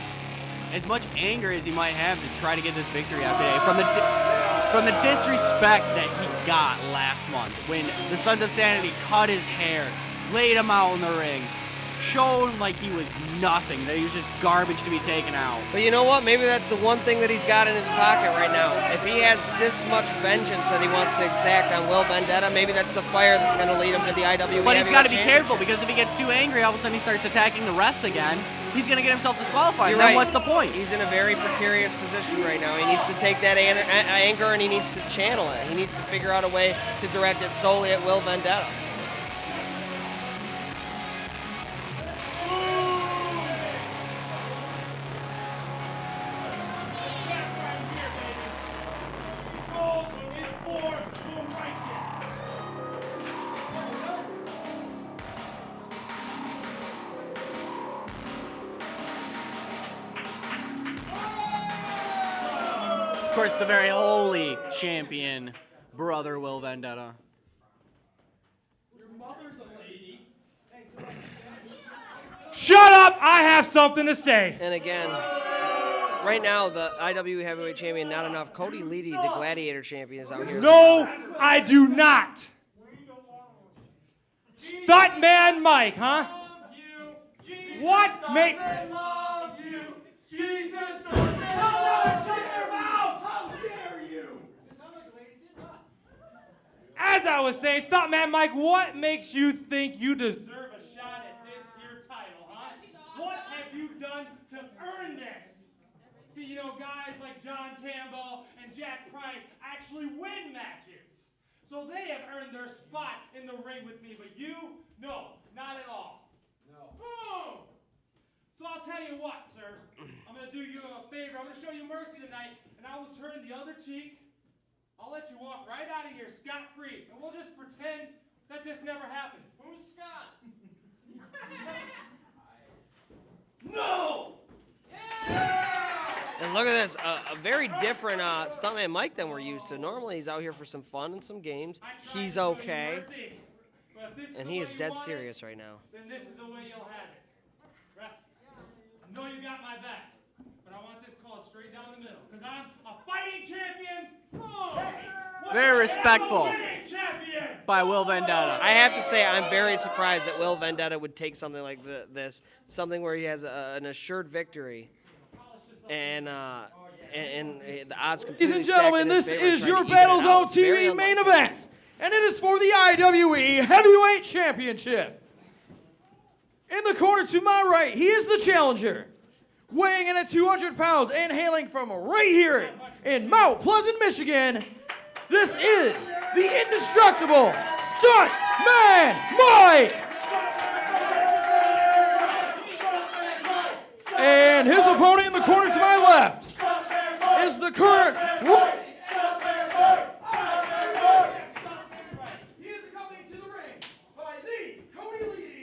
as much anger as he might have to try to get this victory out today, from the disrespect that he got last month when the Sons of Sanity cut his hair, laid him out in the ring, showed like he was nothing, that he was just garbage to be taken out. But you know what? Maybe that's the one thing that he's got in his pocket right now. If he has this much vengeance that he wants to exact on Will Vendetta, maybe that's the fire that's going to lead him to the IWE. But he's got to be careful, because if he gets too angry, all of a sudden he starts attacking the refs again. He's going to get himself disqualified. You're then right. What's the point? He's in a very precarious position right now. He needs to take that anger and he needs to channel it. He needs to figure out a way to direct it solely at Will Vendetta. Of course, the very holy champion, brother Will Vendetta. Your mother's a lady. Shut up! I have something to say. And again, right now, the IWE Heavyweight Champion, not enough. Cody Leedy, the Gladiator Champion, is out here. No, I do not. Stuntman Mike, huh? What make? As I was saying, Stuntman Mike, what makes you think you deserve a shot at this here title, huh? What have you done to earn this? See, you know, guys like John Campbell and Jack Price actually win matches. So they have earned their spot in the ring with me, but you, no, not at all. No. Boom! So I'll tell you what, sir. I'm going to do you a favor. I'm going to show you mercy tonight, and I will turn the other cheek. I'll let you walk right out of here scot-free, and we'll just pretend that this never happened. Who's Scott? No! And look at this, a very different Stuntman Mike than we're used to. Normally he's out here for some fun and some games. He's okay. And he is dead serious right now. Then this is the way you'll have it. Ref, I know you got my back, but I want this called straight down the middle, because I'm a fighting champion. Very respectful by Will Vendetta. I have to say, I'm very surprised that Will Vendetta would take something like this, something where he has an assured victory, and the odds completely Ladies and gentlemen, this is your BattleZone TV main event, and it is for the IWE Heavyweight Championship. In the corner to my right, he is the challenger, weighing in at 200 pounds and hailing from right here in Mount Pleasant, Michigan. This is the indestructible Stuntman Mike! And his opponent in the corner to my left is the current... He is accompanied to the ring by the Cody Leedy.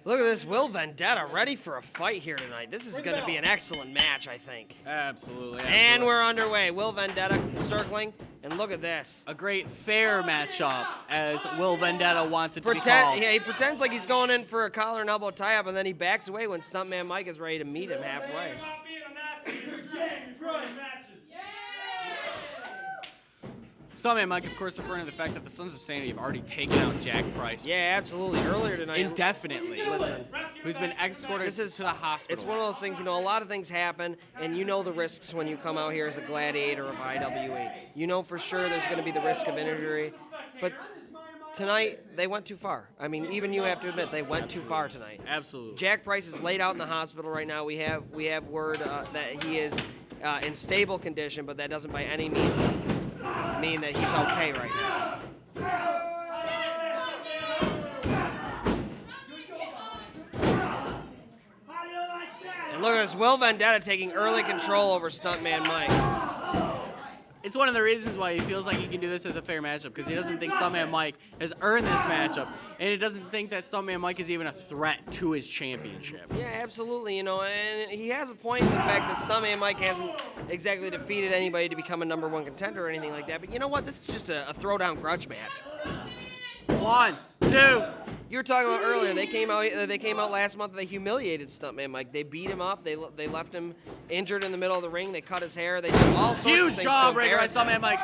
Look at this, Will Vendetta ready for a fight here tonight. This is going to be an excellent match, I think. Absolutely. And we're underway. Will Vendetta circling, and look at this. A great fair matchup, as Will Vendetta wants it to be called. Yeah, he pretends like he's going in for a collar and elbow tie-up, and then he backs away when Stuntman Mike is ready to meet him halfway. Stuntman Mike, of course, referring to the fact that the Sons of Sanity have already taken out Jack Price. Yeah, absolutely. Earlier tonight. Indefinitely. Listen. Who's been escorted to the hospital. It's one of those things, you know, a lot of things happen, and you know the risks when you come out here as a gladiator of IWE. You know for sure there's going to be the risk of injury, but tonight they went too far. I mean, even you have to admit they went too far tonight. Absolutely. Jack Price is laid out in the hospital right now. We have word that he is in stable condition, but that doesn't by any means mean that he's okay right now. And look at this, Will Vendetta taking early control over Stuntman Mike. It's one of the reasons why he feels like he can do this as a fair matchup, because he doesn't think Stuntman Mike has earned this matchup, and he doesn't think that Stuntman Mike is even a threat to his championship. Yeah, absolutely, you know, and he has a point in the fact that Stuntman Mike hasn't exactly defeated anybody to become a #1 contender or anything like that, but you know what, this is just a throwdown grudge match. 1, 2. You were talking about earlier, they came out last month, they humiliated Stuntman Mike. They beat him up, they left him injured in the middle of the ring, they cut his hair, they did all sorts Huge of things. Huge jawbreaker by Stuntman Mike.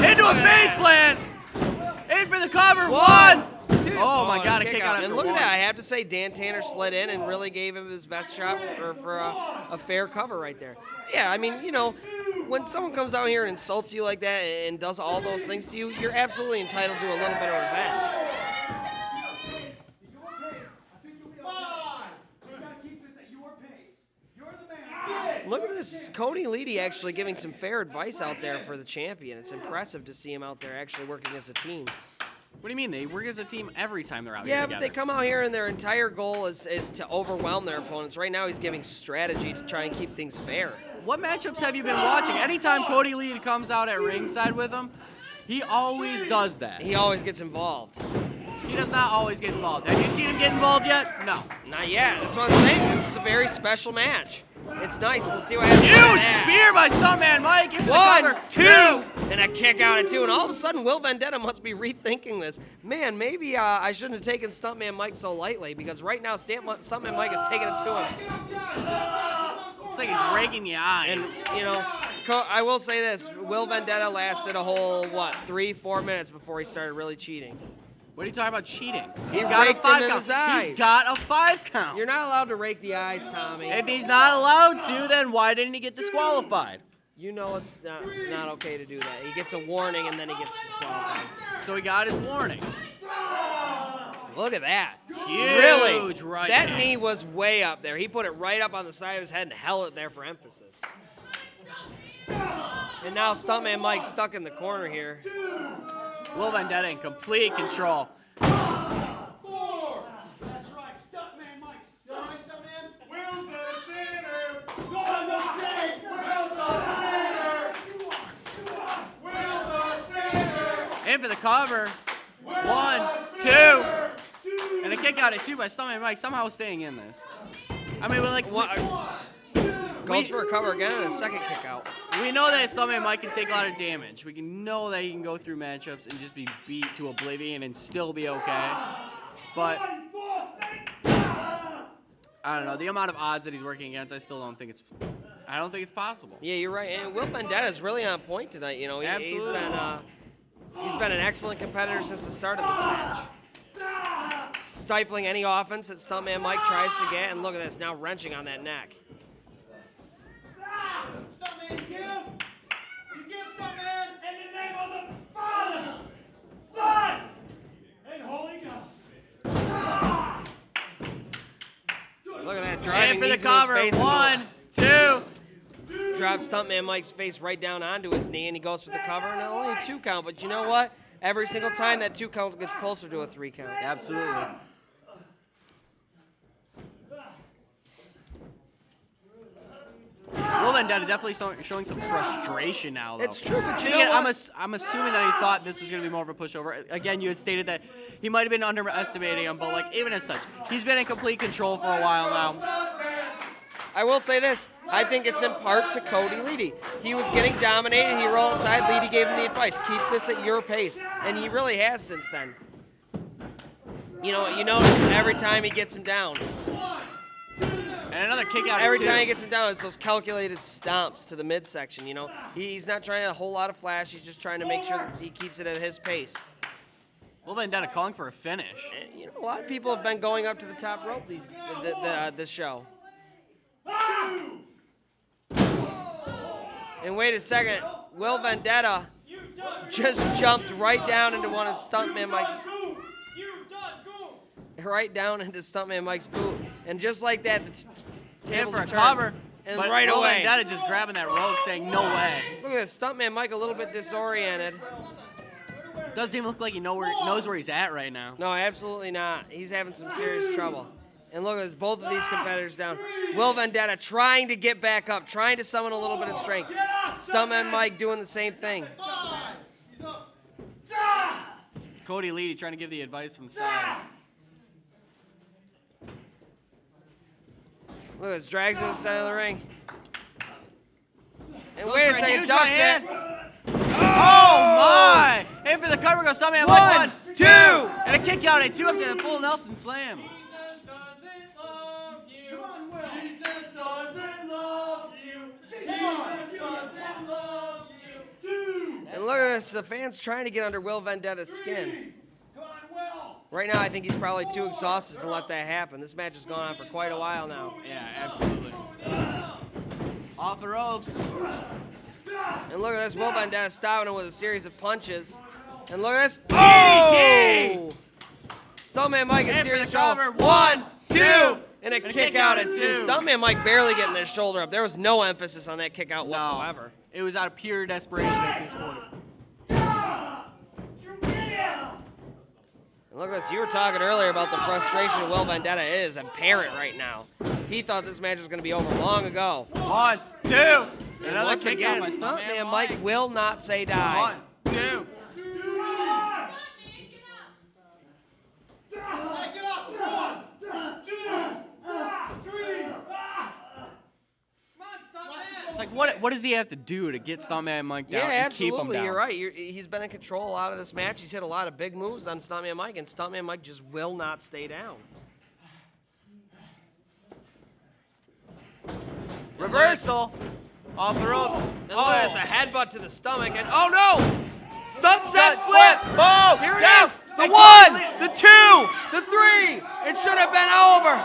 Into a face plant! In for the cover, 1! 2. Oh my God, a kick out after And look one. at that, I have to say, Dan Tanner slid in and really gave him his best shot for a fair cover right there. Yeah, I mean, you know, when someone comes out here and insults you like that and does all those things to you, you're absolutely entitled to a little bit of revenge. Look at this, Cody Leedy actually giving some fair advice out there for the champion. It's impressive to see him out there actually working as a team. What do you mean? They work as a team every time they're out here Yeah, together. but they come out here and their entire goal is to overwhelm their opponents. Right now, he's giving strategy to try and keep things fair. What matchups have you been watching? Anytime Cody Leedy comes out at ringside with him, he always does that. He always gets involved. He does not always get involved. Have you seen him get involved yet? No. Not yet. That's what I'm saying. This is a very special match. It's nice. We'll see what happens. Huge spear by Stuntman Mike. Into the cover. 2, and a kick out at 2. And all of a sudden, Will Vendetta must be rethinking this. Man, maybe I shouldn't have taken Stuntman Mike so lightly, because right now, Stuntman Mike is taking it to him. Looks like he's raking the eyes. And, you know, I will say this. Will Vendetta lasted a whole, 3-4 minutes before he started really cheating. What are you talking about cheating? He's got a raked 5 him in count. his eyes. He's got a 5 count. You're not allowed to rake the eyes, Tommy. If he's not allowed to, then why didn't he get disqualified? You know it's not okay to do that. He gets a warning and then he gets disqualified. So he got his warning. Look at that. Huge Really? right That hand. knee was way up there. He put it right up on the side of his head and held it there for emphasis. And now Stuntman Mike's stuck in the corner here. Will Vendetta in complete control. 4. That's right, Stuntman Mike. Stuntman. Will's the center. Will's the center. In for the cover. 1, 2. And a kick out at 2 by Stuntman Mike, somehow staying in this. I mean, we're like, Goes for a cover again and a second kick out. we know that Stuntman Mike can take a lot of damage. We can know that he can go through matchups and just be beat to oblivion and still be okay. But I don't know, the amount of odds that he's working against, I don't think it's possible. Yeah, you're right. And Will Vendetta is really on point tonight. You know, he's been an excellent competitor since the start of this match. Stifling any offense that Stuntman Mike tries to get, and look at this, now wrenching on that neck. Stuntman, you give Stuntman in the name of the Father, Son, and Holy Ghost. Look at that, driving In for the knees to his cover. face. 1, 2. Drops Stuntman Mike's face right down onto his knee, and he goes for the cover, and only a 2 count. But you know what? Every single time that 2 count gets closer to a 3 count. Absolutely. Will Vendetta definitely showing some frustration now, though. It's true, but you Again, know what? I'm assuming that he thought this was going to be more of a pushover. Again, you had stated that he might have been underestimating him, but like even as such, he's been in complete control for a while now. I will say this. I think it's in part to Cody Leedy. He was getting dominated. He rolled outside. Leedy gave him the advice. Keep this at your pace. And he really has since then. You know, you notice every time he gets him down. And another kick out. Every time he gets him down, it's those calculated stomps to the midsection, you know. He's not trying a whole lot of flash. He's just trying to make sure that he keeps it at his pace. Will Vendetta calling for a finish. And, you know, a lot of people have been going up to the top rope this show. And wait a second, Will Vendetta just jumped right down into one of Stuntman Mike's. Right down into Stuntman Mike's boot, and just like that, the tables for a are turned. cover, And but right Will away. Vendetta just grabbing that rope, saying no way. Look at this, Stuntman Mike a little bit disoriented. Doesn't even look like he knows where he's at right now. No, absolutely not. He's having some serious trouble. And look at this, both of these competitors down. Will Vendetta trying to get back up, trying to summon a little bit of strength. Stuntman Mike doing the same thing. Cody Leedy trying to give the advice from the side. Look at this, drags him to the center of the ring. And Goes wait a for a second, huge ducks right hand. it. Oh my! In for the cover goes Stuntman Mike. 1, 2, 2. and a kick out at 2 after the full Nelson slam. And look at this, the fans trying to get under Will Vendetta's skin. Right now, I think he's probably too exhausted to let that happen. This match has gone on for quite a while now. Yeah, absolutely. Off the ropes. And look at this, Will Vendetta stopping him with a series of punches. And look at this. DDT! Oh! Stuntman Mike in In for serious the trouble. cover. 1, 2, and a And a kick out at 2. Stuntman Mike barely getting his shoulder up. There was no emphasis on that kick out whatsoever. It was out of pure desperation at this point. And look at this. You were talking earlier about the frustration of Will Vendetta. It is apparent right now. He thought this match was going to be over long ago. 1, 2. And Another once kick again, out by Stuntman Mike will not say die. 1, 2. It's like, what does he have to do to get Stuntman Mike down Yeah, and keep him absolutely. down? You're right. He's been in control a lot of this match. He's hit a lot of big moves on Stuntman Mike, and Stuntman Mike just will not stay down. Reversal. Off the ropes. And look at this, a headbutt to the stomach, and oh no! Stunt set Stunt flip! flip. Boom! Here it Down. is! The And 1, Cody- the 2, the 3! It should have been over!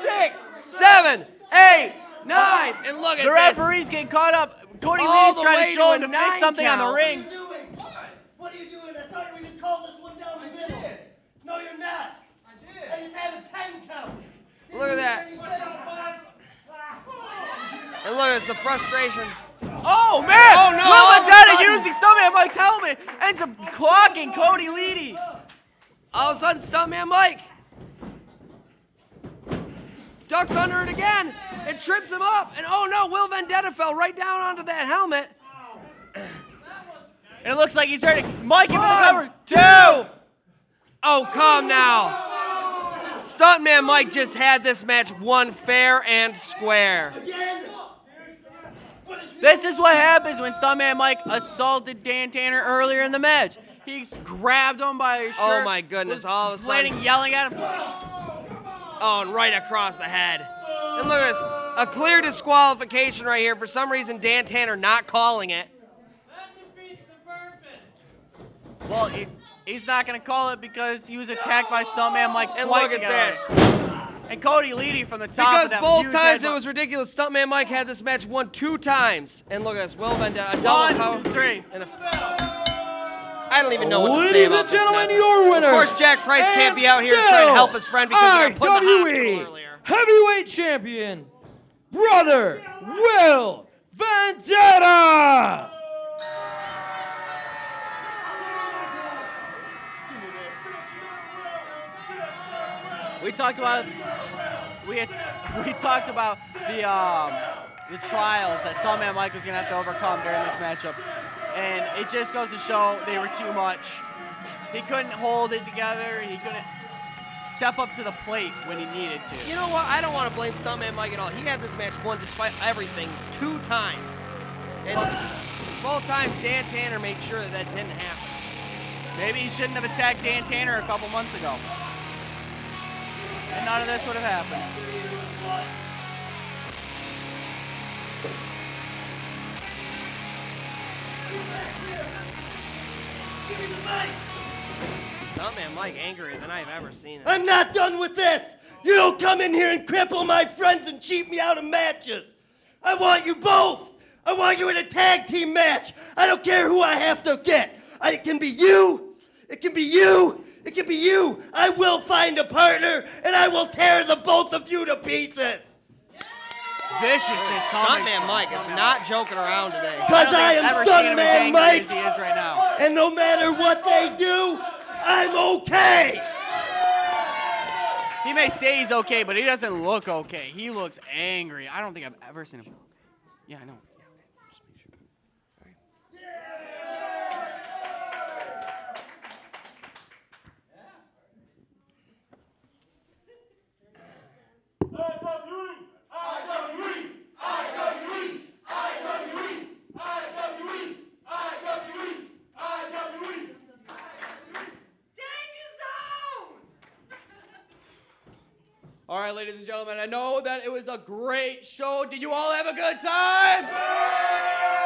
6, 7, 8, 9, and look at The this! referee's getting caught up. Cody All Leedy's the trying way to show to him a to 9 fix something on the count. ring. What are you doing? I thought we could call this one down the middle. No, you're not. I did. I just had a 10 count. Look at that. And look at this, the frustration. Oh, man! Oh, no, Will all of a Vendetta sudden- using Stuntman Mike's helmet ends up clocking Cody Leedy. All of a sudden, Stuntman Mike ducks under it again. It trips him up. And oh no, Will Vendetta fell right down onto that helmet. And it looks like he's hurting Mike into the 1, cover. 2. Oh, come now. Stuntman Mike just had this match won fair and square. This is what happens when Stuntman Mike assaulted Dan Tanner earlier in the match. He grabbed him by his shirt. Oh my goodness, was all of a sudden. complaining, yelling at him. Oh, and right across the head. And look at this, a clear disqualification right here. For some reason, Dan Tanner not calling it. Well, he's not going to call it because he was attacked by Stuntman Mike And twice look at again. this. And Cody Leedy from the top Because of that both huge times headbutt. it was ridiculous. Stuntman Mike had this match won 2 times. And look at this, Will Vendetta, a double 1, cover. 2, 3. And I don't even know what to say Ladies about and this gentlemen, match. your winner. Of course, Jack Price can't and be out here still trying to help his friend because he got put in the hospital IWE earlier. Heavyweight Champion, Brother Will Vendetta. We talked about we talked about the trials that Stuntman Mike was gonna have to overcome during this matchup, and it just goes to show they were too much. He couldn't hold it together. He couldn't step up to the plate when he needed to. You know what? I don't want to blame Stuntman Mike at all. He had this match won despite everything 2 times. And both times, Dan Tanner made sure that that didn't happen. Maybe he shouldn't have attacked Dan Tanner a couple months ago, and none of this would have happened. Stuntman Mike angrier than I've ever seen him. I'm not done with this. You don't come in here and cripple my friends and cheat me out of matches. I want you both. I want you in a tag team match. I don't care who I have to get. It can be you. It can be you. It can be you. I will find a partner and I will tear the both of you to pieces. Viciousness coming. Stuntman Mike is not joking around today. Because I am Stuntman Mike. As he is right now. And no matter what they do, I'm okay. He may say he's okay, but he doesn't look okay. He looks angry. I don't think I've ever seen him. Yeah, I know. Yeah, okay. Just make sure. All right. All right, ladies and gentlemen, I know that it was a great show. Did you all have a good time?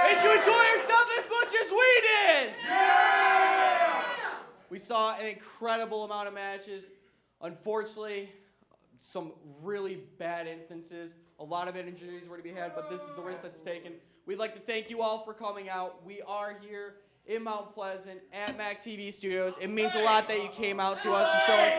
Did you enjoy yourself as much as we did? Yeah! We saw an incredible amount of matches. Unfortunately, some really bad instances. A lot of injuries were to be had, but this is the risk that's taken. We'd like to thank you all for coming out. We are here in Mount Pleasant at Mac TV Studios. It means a lot that you came out to us to show us